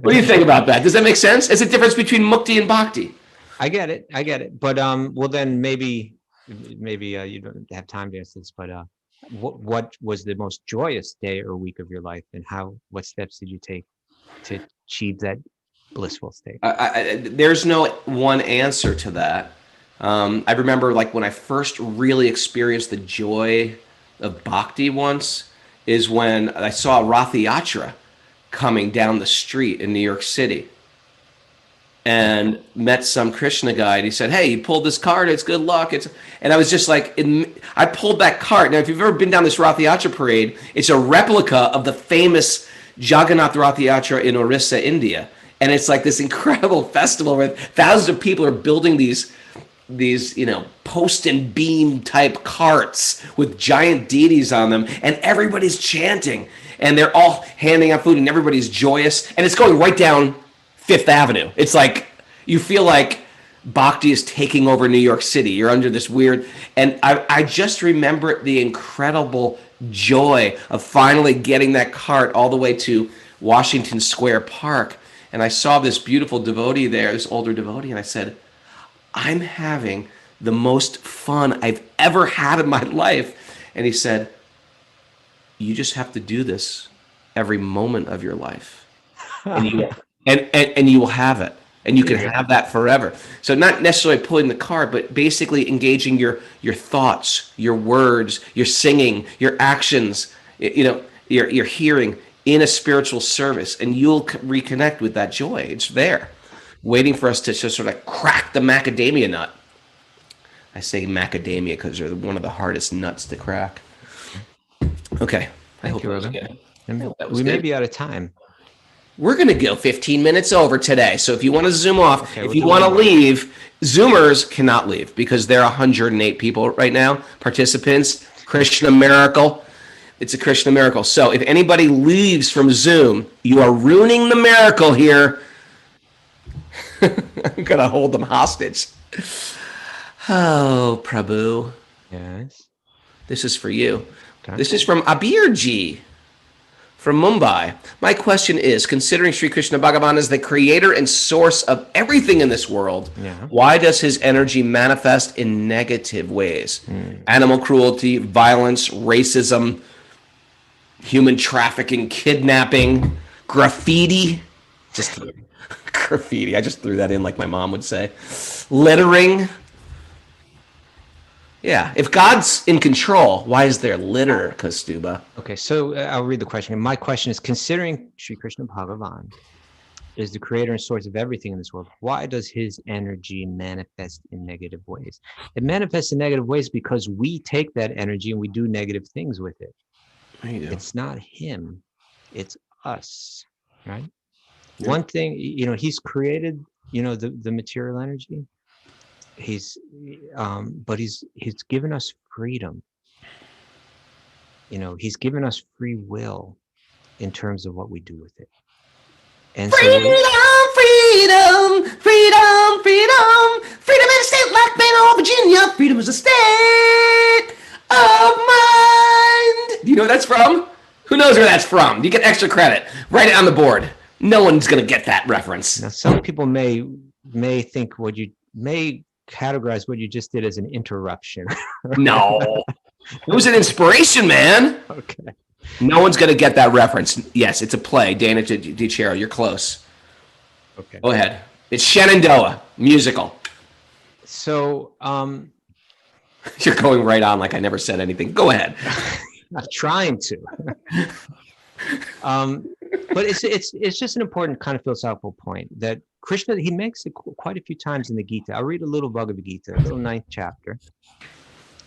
What do you think about that? Does that make sense? It's a difference between mukti and bhakti. I get it. But well, then maybe you don't have time to answer this. But what was the most joyous day or week of your life, and what steps did you take to achieve that blissful state? There's no one answer to that. I remember like when I first really experienced the joy of bhakti once is when I saw Rath Yatra coming down the street in New York City. And met some Krishna guy, and he said, "Hey, you pulled this cart. It's good luck." And I was just like, I pulled that cart. Now, if you've ever been down this Rath Yatra parade, it's a replica of the famous Jagannath Rath Yatra in Orissa, India, and it's like this incredible festival where thousands of people are building these post and beam type carts with giant deities on them, and everybody's chanting, and they're all handing out food, and everybody's joyous, and it's going right down Fifth Avenue. It's like you feel like bhakti is taking over New York City. You're under this weird, and I just remember the incredible joy of finally getting that cart all the way to Washington Square Park. And I saw this beautiful devotee there, this older devotee, and I said, I'm having the most fun I've ever had in my life. And he said, you just have to do this every moment of your life. And you will have it. And you can have that forever. So not necessarily pulling the card, but basically engaging your thoughts, your words, your singing, your actions, your hearing in a spiritual service, and you'll reconnect with that joy. It's there, waiting for us to just sort of crack the macadamia nut. I say macadamia because they're one of the hardest nuts to crack. Okay. Thank you, Raghunath. We may be out of time. We're going to go 15 minutes over today. So if you want to zoom off, if you want to leave, Zoomers cannot leave because there are 108 people right now, participants. Krishna miracle. It's a Krishna miracle. So if anybody leaves from Zoom, you are ruining the miracle here. I'm going to hold them hostage. Oh, Prabhu. Yes. This is for you. Okay. This is from Abirji from Mumbai. My question is, considering Sri Krishna Bhagavan is the creator and source of everything in this world, why does his energy manifest in negative ways? Animal cruelty, violence, racism, human trafficking, kidnapping, graffiti. Just kidding. Graffiti. I just threw that in like my mom would say. Littering. Yeah. If God's in control, why is there litter, Kaustubha? Okay, so I'll read the question. My question is, considering Sri Krishna Bhagavan is the creator and source of everything in this world, why does his energy manifest in negative ways? It manifests in negative ways because we take that energy and we do negative things with it. It's not him, it's us, right? Yeah. One thing, he's created, the material energy. But he's given us freedom. He's given us free will in terms of what we do with it. And freedom, freedom in a state like Maine or Virginia. Freedom is a state of mind. Do you know where that's from? Who knows where that's from? You get extra credit. Write it on the board. No one's gonna get that reference. Now, some people may think categorize what you just did as an interruption. No, it was an inspiration, man. Okay. No one's gonna get that reference. Yes, it's a play. Dana DiCero, you're close. Okay. Go ahead. It's Shenandoah musical. So, you're going right on like I never said anything. Go ahead. I'm trying to. But it's just an important kind of philosophical point that Krishna, he makes it quite a few times in the Gita. I'll read a little Bhagavad Gita, a little 9th chapter.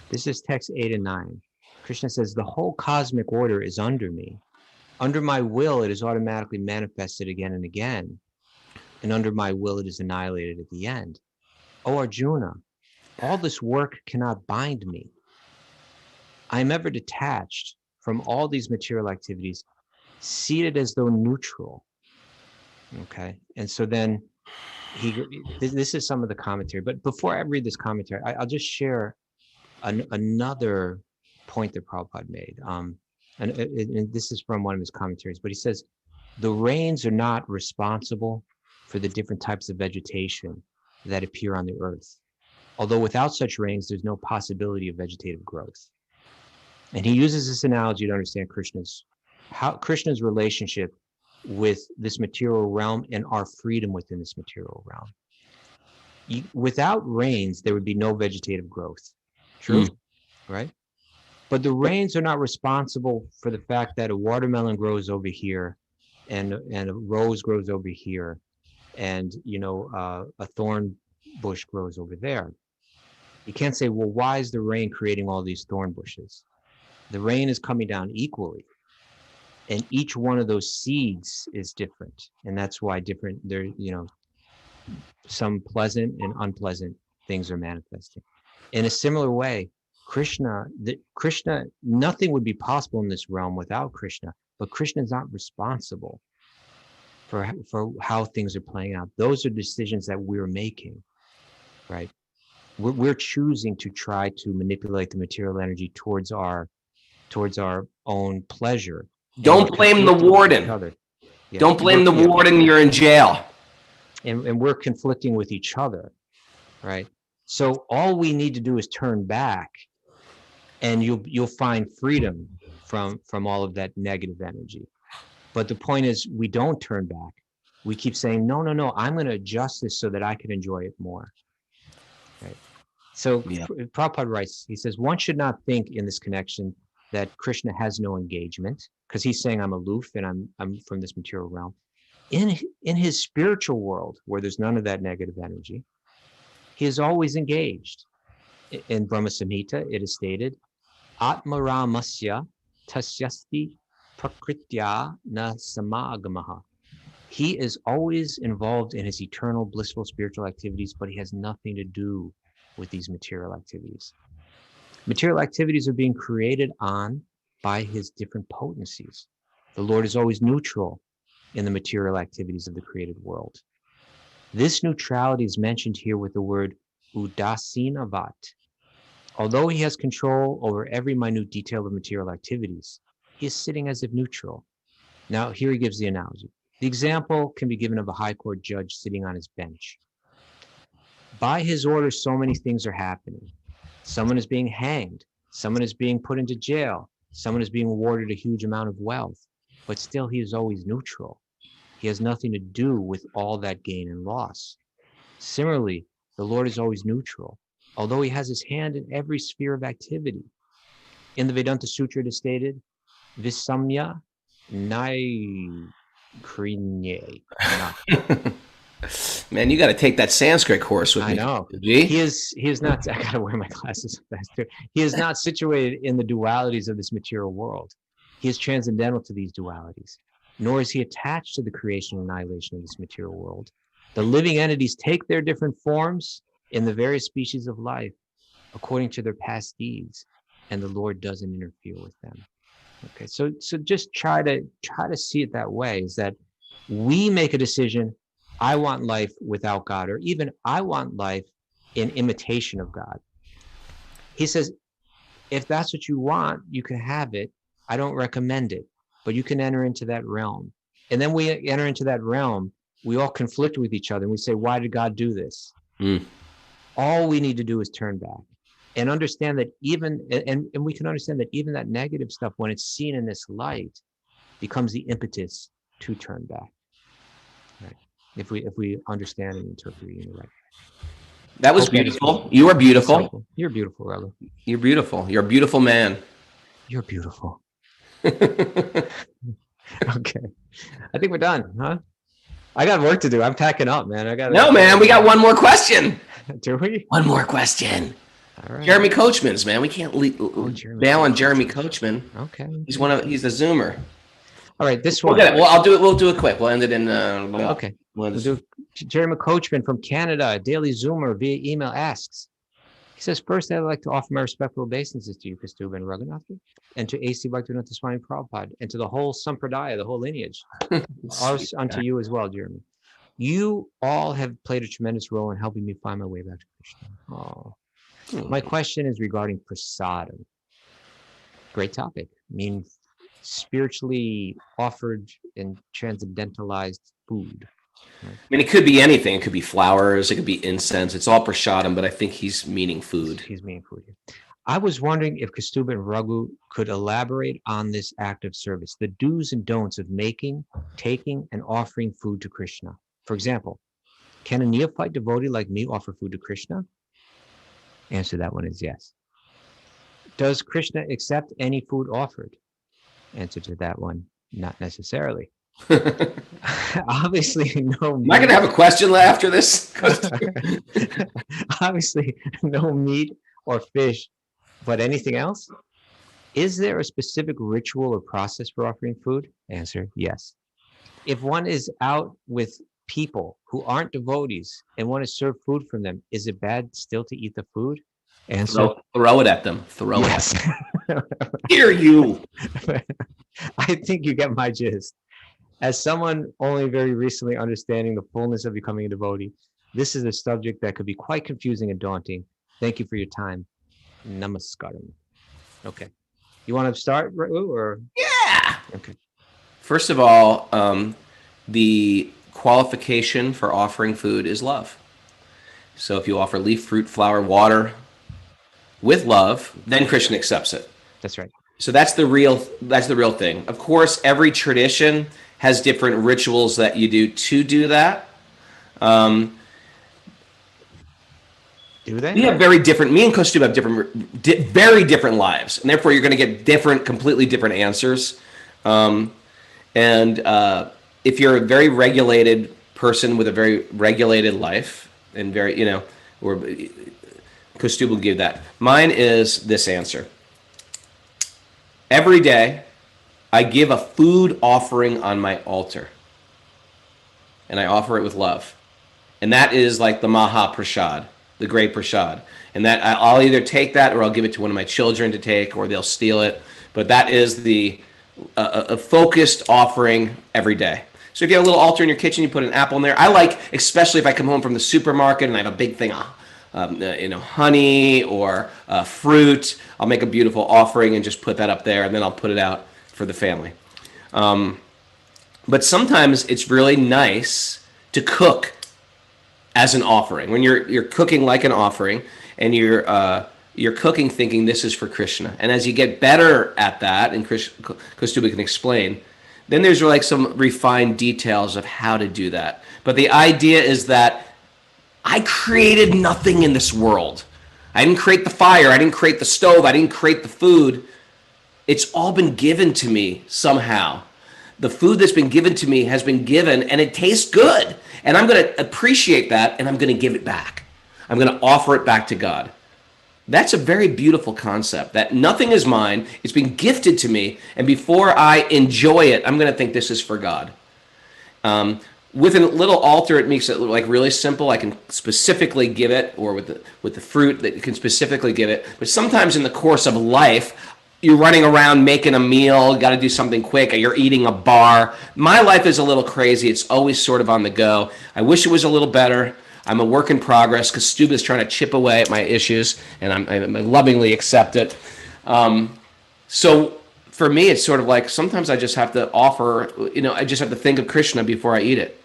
This is text 8 and 9. Krishna says, the whole cosmic order is under me. Under my will, it is automatically manifested again and again. And under my will, it is annihilated at the end. O Arjuna, all this work cannot bind me. I am ever detached from all these material activities, seated as though neutral. Okay. And so then this is some of the commentary, but before I read this commentary, I'll just share another point that Prabhupada made. And this is from one of his commentaries, but he says, the rains are not responsible for the different types of vegetation that appear on the earth. Although without such rains, there's no possibility of vegetative growth. And he uses this analogy to understand Krishna's relationship with this material realm and our freedom within this material realm. Without rains, there would be no vegetative growth. True, right? But the rains are not responsible for the fact that a watermelon grows over here and a rose grows over here and, a thorn bush grows over there. You can't say, well, why is the rain creating all these thorn bushes? The rain is coming down equally. And each one of those seeds is different. And that's why some pleasant and unpleasant things are manifesting. In a similar way, Krishna, nothing would be possible in this realm without Krishna, but Krishna is not responsible for how things are playing out. Those are decisions that we're making, right? We're choosing to try to manipulate the material energy towards our own pleasure. Don't blame the warden. Yeah. Don't blame the warden. You're in jail. And we're conflicting with each other, right? So all we need to do is turn back, and you'll find freedom from all of that negative energy. But the point is, we don't turn back. We keep saying, no, I'm going to adjust this so that I can enjoy it more. Right? So Prabhupada writes, he says, one should not think in this connection that Krishna has no engagement, because he's saying I'm aloof and I'm from this material realm. In his spiritual world, where there's none of that negative energy, he is always engaged. In Brahma Samhita, it is stated, Atmaramasya tasyasti prakritya na samagamaha. He is always involved in his eternal blissful spiritual activities, but he has nothing to do with these material activities. Material activities are being created by his different potencies. The Lord is always neutral in the material activities of the created world. This neutrality is mentioned here with the word udasinavat. Although he has control over every minute detail of material activities, he is sitting as if neutral. Now, here he gives the analogy. The example can be given of a high court judge sitting on his bench. By his order, so many things are happening. Someone is being hanged. Someone is being put into jail. Someone is being awarded a huge amount of wealth. But still, he is always neutral. He has nothing to do with all that gain and loss. Similarly, the Lord is always neutral, although he has his hand in every sphere of activity. In the Vedanta Sutra, it is stated, Visamya Nai Krinye. Man, you got to take that Sanskrit course with me. I know. G? He is not, I got to wear my glasses. He is not situated in the dualities of this material world. He is transcendental to these dualities, nor is he attached to the creation and annihilation of this material world. The living entities take their different forms in the various species of life according to their past deeds, and the Lord doesn't interfere with them. Okay, so just try to see it that way, is that we make a decision, I want life without God, or even I want life in imitation of God. He says, if that's what you want, you can have it. I don't recommend it, but you can enter into that realm. And then we enter into that realm, we all conflict with each other, and we say, why did God do this? All we need to do is turn back and understand that and we can understand that even that negative stuff, when it's seen in this light, becomes the impetus to turn back. Right? If we understand and interpret it in the right way. That was beautiful. You are beautiful. You're beautiful, Raghu. You're beautiful. You're a beautiful man. You're beautiful. Okay. I think we're done, huh? I got work to do. I'm packing up, man. No, man. We got one more question. Do we? One more question. All right. Jeremy Coachman's, man. We can't bail on Jeremy Coachman. Okay. He's the Zoomer. All right, this one. We'll do it quick. We'll end it in. Okay. We'll do Jeremy Coachman from Canada, a daily Zoomer via email asks. He says, first, I'd like to offer my respectful obeisances to you, Kaustubha and Raghunath, and to A.C. Bhakti-yogi Swami Prabhupada, and to the whole Sampradaya, the whole lineage. Also unto you as well, Jeremy. You all have played a tremendous role in helping me find my way back to Krishna. Oh. My question is regarding prasadam. Great topic. I mean, spiritually offered and transcendentalized food. I mean, it could be anything. It could be flowers. It could be incense. It's all prasadam, but I think he's meaning food. He's meaning food. I was wondering if Kaustubha and Raghu could elaborate on this act of service, the do's and don'ts of making, taking, and offering food to Krishna. For example, can a neophyte devotee like me offer food to Krishna? Answer to that one is yes. Does Krishna accept any food offered? Answer to that one, not necessarily. Obviously, no. Am I going to have a question after this? Obviously, no meat or fish, but anything else? Is there a specific ritual or process for offering food? Answer, yes. If one is out with people who aren't devotees and want to serve food from them, is it bad still to eat the food? Answer, throw it at them. Throw yes. it at them. Hear you. I think you get my gist. As someone only very recently understanding the fullness of becoming a devotee, this is a subject that could be quite confusing and daunting. Thank you for your time. Namaskaram. Okay. You want to start, Raghu, or? Yeah. Okay. First of all, the qualification for offering food is love. So if you offer leaf, fruit, flower, water with love, then Krishna accepts it. That's right. So that's the real thing. Of course, every tradition has different rituals that you do to do that. Do they? We have very different. Me and Kaustubha have very different lives, and therefore you're going to get completely different answers. If you're a very regulated person with a very regulated life, and or Kaustubha will give that. Mine is this answer. Every day, I give a food offering on my altar, and I offer it with love, and that is like the Maha Prasad, the great Prasad, and that I'll either take that or I'll give it to one of my children to take, or they'll steal it. But that is the a focused offering every day. So if you have a little altar in your kitchen, you put an apple in there. I like, especially if I come home from the supermarket and I have a big thing of honey or fruit, I'll make a beautiful offering and just put that up there, and then I'll put it out for the family. But sometimes it's really nice to cook as an offering. When you're cooking like an offering, and you're cooking thinking this is for Krishna. And as you get better at that, and Kaustubha can explain, then there's like some refined details of how to do that. But the idea is that I created nothing in this world. I didn't create the fire. I didn't create the stove. I didn't create the food. It's all been given to me somehow. The food that's been given to me has been given, and it tastes good. And I'm going to appreciate that, and I'm going to give it back. I'm going to offer it back to God. That's a very beautiful concept, that nothing is mine. It's been gifted to me, and before I enjoy it, I'm going to think this is for God. With a little altar, it makes it like really simple. I can specifically give it, or with the fruit, that you can specifically give it. But sometimes in the course of life, you're running around making a meal, got to do something quick, or you're eating a bar. My life is a little crazy. It's always sort of on the go. I wish it was a little better. I'm a work in progress. Kaustubha is trying to chip away at my issues, and I lovingly accept it. So for me, it's sort of like sometimes I just have to offer, I just have to think of Krishna before I eat it.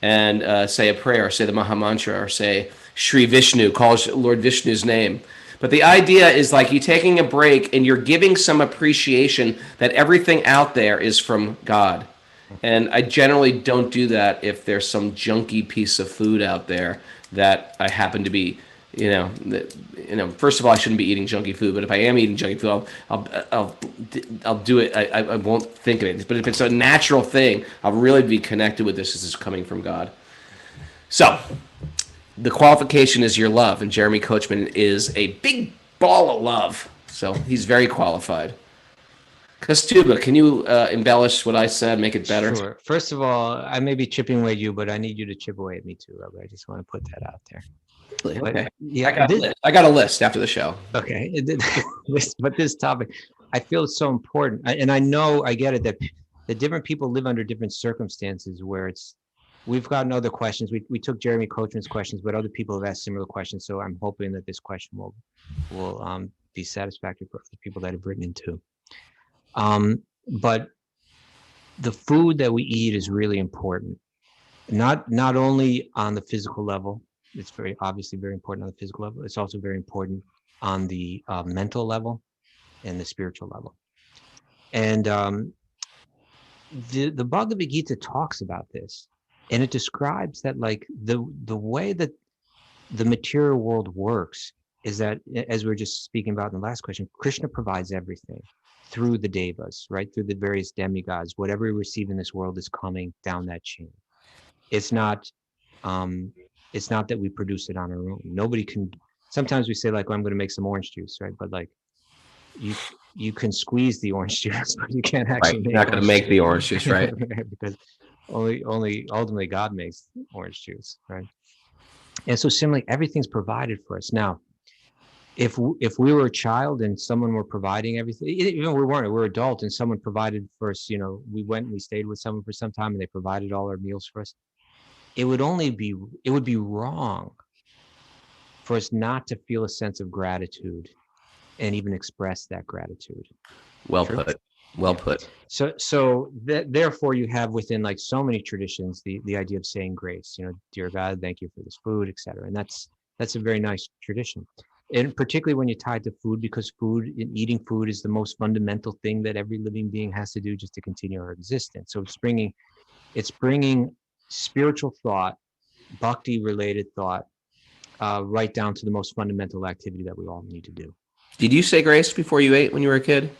And say a prayer, or say the Maha Mantra, or say Shri Vishnu, call Lord Vishnu's name. But the idea is like you taking a break and you're giving some appreciation that everything out there is from God. And I generally don't do that if there's some junky piece of food out there that I happen to be, first of all, I shouldn't be eating junky food, but if I am eating junky food, I'll do it. I won't think of it. But if it's a natural thing, I'll really be connected with this as it's coming from God. So the qualification is your love, and Jeremy Coachman is a big ball of love. So he's very qualified. Kaustubha, can you embellish what I said, make it better? Sure. First of all, I may be chipping away at you, but I need you to chip away at me too, Robert. I just want to put that out there. Okay. But, yeah, I got a list after the show. Okay. But this topic, I feel it's so important. And I know, I get it, that different people live under different circumstances where we've gotten other questions. We took Jeremy Coachman's questions, but other people have asked similar questions. So I'm hoping that this question will be satisfactory for the people that have written in too. But the food that we eat is really important. Not only on the physical level. It's obviously very important on the physical level. It's also very important on the mental level and the spiritual level. And the Bhagavad Gita talks about this, and it describes that like the way that the material world works is that, as we were just speaking about in the last question, Krishna provides everything through the devas, right? Through the various demigods. Whatever we receive in this world is coming down that chain. It's not that we produce it on our own. Nobody can. Sometimes we say like, I'm going to make some orange juice, right? But like, you can squeeze the orange juice, but you can't actually. Right. You're not going to make the orange juice, right? Because only ultimately God makes orange juice, right? And so similarly, everything's provided for us. Now, if we were a child and someone were providing everything, even we weren't, we're adult and someone provided for us, we went and we stayed with someone for some time and they provided all our meals for us. It would be wrong for us not to feel a sense of gratitude and even express that gratitude. Well put. Well put. So therefore you have within like so many traditions, the idea of saying grace, dear God, thank you for this food, etc. And that's a very nice tradition. And particularly when you tie it to food, because eating food is the most fundamental thing that every living being has to do just to continue our existence. So it's bringing spiritual thought, bhakti related thought, right down to the most fundamental activity that we all need to do. Did you say grace before you ate when you were a kid?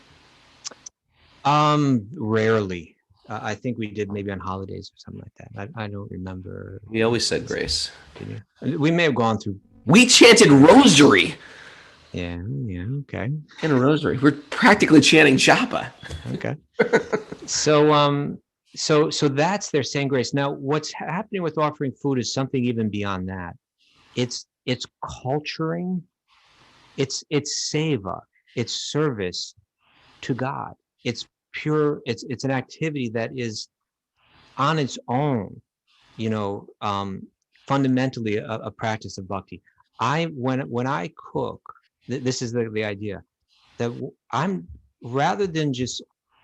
Rarely. I think we did maybe on holidays or something like that. I don't remember. We always said grace. Did you? We may have gone through. We chanted rosary. Yeah, okay. In a rosary. We're practically chanting japa. Okay. So that's their saying grace. Now, what's happening with offering food is something even beyond that. It's culturing, it's seva, it's service to God. It's pure, it's an activity that is on its own, fundamentally a practice of bhakti. When I cook, this is the idea that I'm, rather than just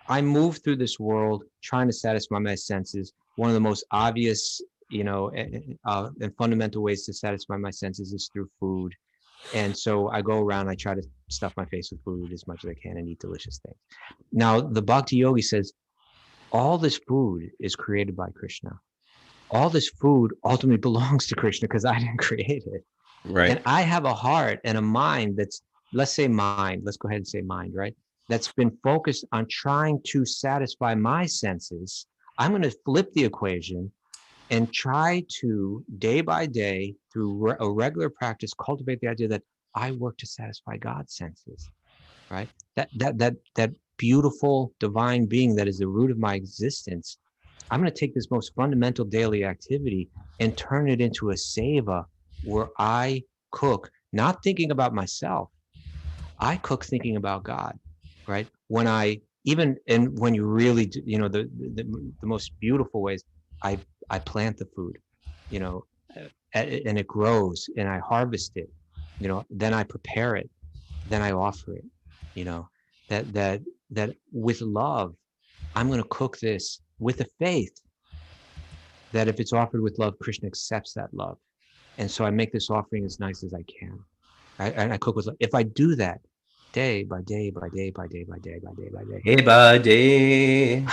I move through this world trying to satisfy my senses. One of the most obvious, and fundamental ways to satisfy my senses is through food. And so I go around, I try to stuff my face with food as much as I can and eat delicious things. Now, the Bhakti-yogi says, all this food is created by Krishna. All this food ultimately belongs to Krishna because I didn't create it. Right. And I have a heart and a mind that's, let's go ahead and say mind, right? That's been focused on trying to satisfy my senses. I'm going to flip the equation and try to, day by day, through a regular practice, cultivate the idea that I work to satisfy God's senses, right? That beautiful divine being that is the root of my existence. I'm going to take this most fundamental daily activity and turn it into a seva where I cook, not thinking about myself. I cook thinking about God, right? When you really do, the most beautiful ways, I plant the food, and it grows and I harvest it, then I prepare it, then I offer it, that with love, I'm going to cook this with a faith that if it's offered with love, Krishna accepts that love. And so I make this offering as nice as I can. And I cook with love. If I do that day by day by day by day by day by day by day. Day by day.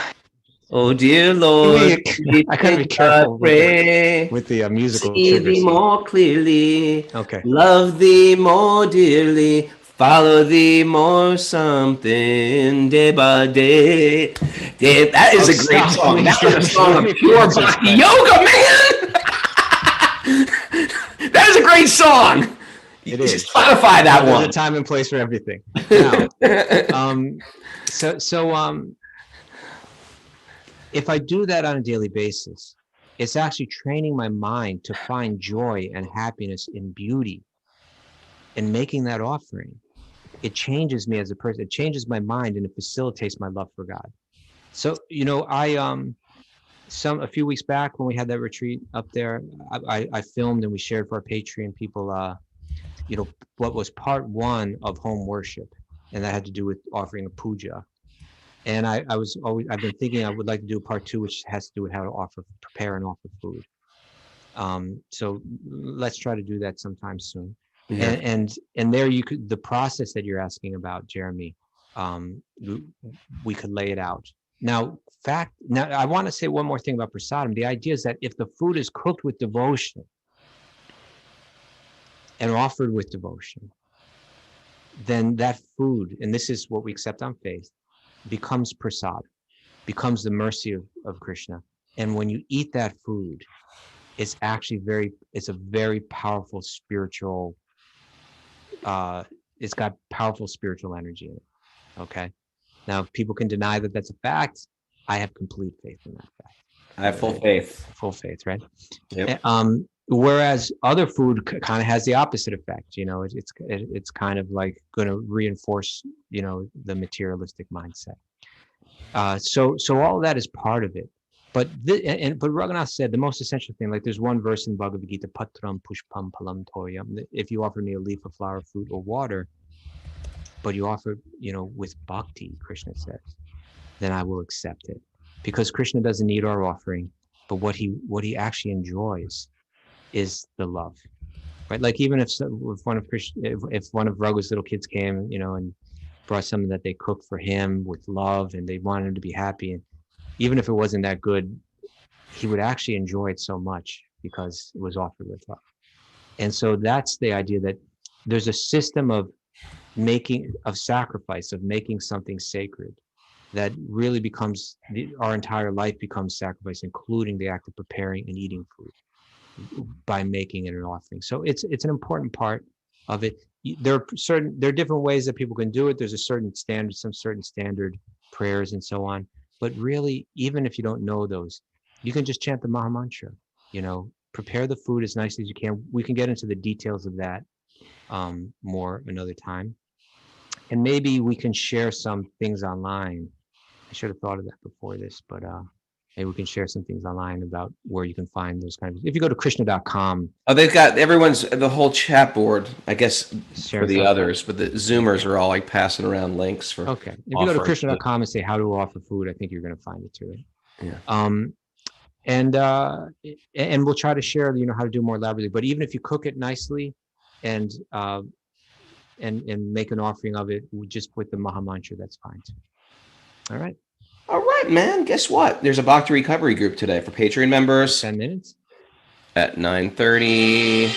Oh dear Lord, I gotta be careful with the musical see triggers. thee more clearly. Okay. Love thee more dearly. Follow thee more something day by day. That is a great song. That is a song of pure bhakti yoga, man. That is a great song. It is. Spotify that one. There's a time and place for everything. Now, if I do that on a daily basis, it's actually training my mind to find joy and happiness in beauty and making that offering. It changes me as a person. It changes my mind and it facilitates my love for God. So, a few weeks back when we had that retreat up there, I filmed and we shared for our Patreon people, what was part one of home worship. And that had to do with offering a puja. And I've been thinking I would like to do a part two, which has to do with how to prepare and offer food. So let's try to do that sometime soon. Yeah. And there the process that you're asking about, Jeremy, we could lay it out. Now I want to say one more thing about prasadam. The idea is that if the food is cooked with devotion and offered with devotion, then that food, and this is what we accept on faith, becomes prasad, becomes the mercy of Krishna. And when you eat that food, it's actually it's a very powerful spiritual, it's got powerful spiritual energy in it. Okay. Now, people can deny that that's a fact. I have complete faith in that fact. I have full faith. Full faith, right? Yep. Whereas other food kind of has the opposite effect. It's kind of like going to reinforce, the materialistic mindset. So all of that is part of it. But Raghunath said the most essential thing, like there's one verse in Bhagavad Gita, patram pushpam palam toyam. If you offer me a leaf, a flower, fruit, or water, but you offer, with bhakti, Krishna says, then I will accept it. Because Krishna doesn't need our offering, but what he actually enjoys is the love, right? Like even if one of Raghu's little kids came, and brought something that they cooked for him with love, and they wanted him to be happy, and even if it wasn't that good, he would actually enjoy it so much because it was offered with love. And so that's the idea that there's a system of sacrifice, of making something sacred, that really becomes our entire life becomes sacrifice, including the act of preparing and eating food by making it an offering. So it's an important part of it. There are different ways that people can do it. There's some certain standard prayers and so on. But really, even if you don't know those, you can just chant the Maha Mantra. Prepare the food as nicely as you can. We can get into the details of that more another time. And maybe we can share some things online. I should have thought of that before this, but maybe we can share some things online about where you can find those kinds of. If you go to Krishna.com. Oh, they've got the whole chat board, I guess, for the others, but the Zoomers are all like passing around links for. Okay. If you go to Krishna.com and say how to offer food, I think you're going to find it too. Yeah. And we'll try to share, how to do more elaborately. But even if you cook it nicely, and make an offering of it, we just put the Maha Mantra. That's fine too. All right. All right, man. Guess what? There's a Bhakti recovery group today for Patreon members. 10 minutes at 9:30.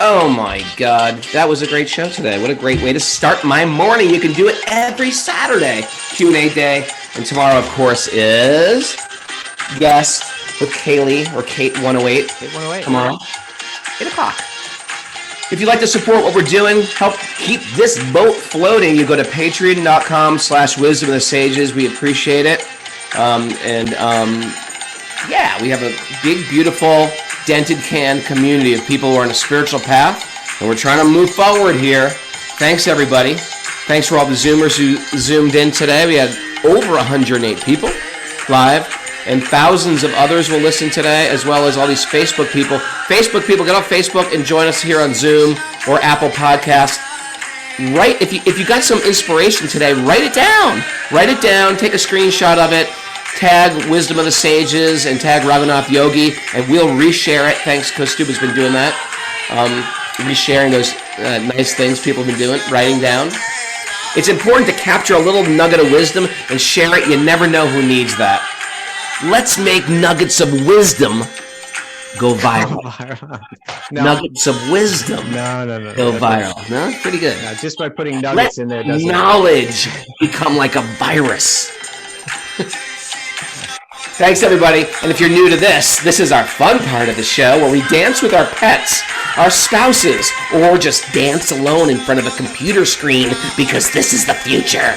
Oh my God, that was a great show today. What a great way to start my morning. You can do it every Saturday, Q&A day. And tomorrow, of course, is Guest with Kaylee or Kate 108. Kate 108. Tomorrow, 8 o'clock. If you'd like to support what we're doing, help keep this boat floating, you go to patreon.com/wisdom of the sages. We appreciate it. Yeah, we have a big, beautiful, dented can community of people who are on a spiritual path, and we're trying to move forward here. Thanks, everybody. Thanks for all the Zoomers who Zoomed in today. We had over 108 people live, and thousands of others will listen today, as well as all these Facebook people. Facebook people, get off Facebook and join us here on Zoom or Apple Podcasts. If you got some inspiration today, write it down. Write it down, take a screenshot of it, tag Wisdom of the Sages and tag Raghunath Yogi, and we'll reshare it. Thanks, Kaustubha's been doing that. Resharing those nice things people have been doing, writing down. It's important to capture a little nugget of wisdom and share it. You never know who needs that. Let's make nuggets of wisdom go viral. No. Nuggets of wisdom No. go viral. No, pretty good. No, just by putting nuggets in there doesn't. Knowledge become like a virus. Thanks, everybody. And if you're new to this is our fun part of the show where we dance with our pets, our spouses, or just dance alone in front of a computer screen because this is the future.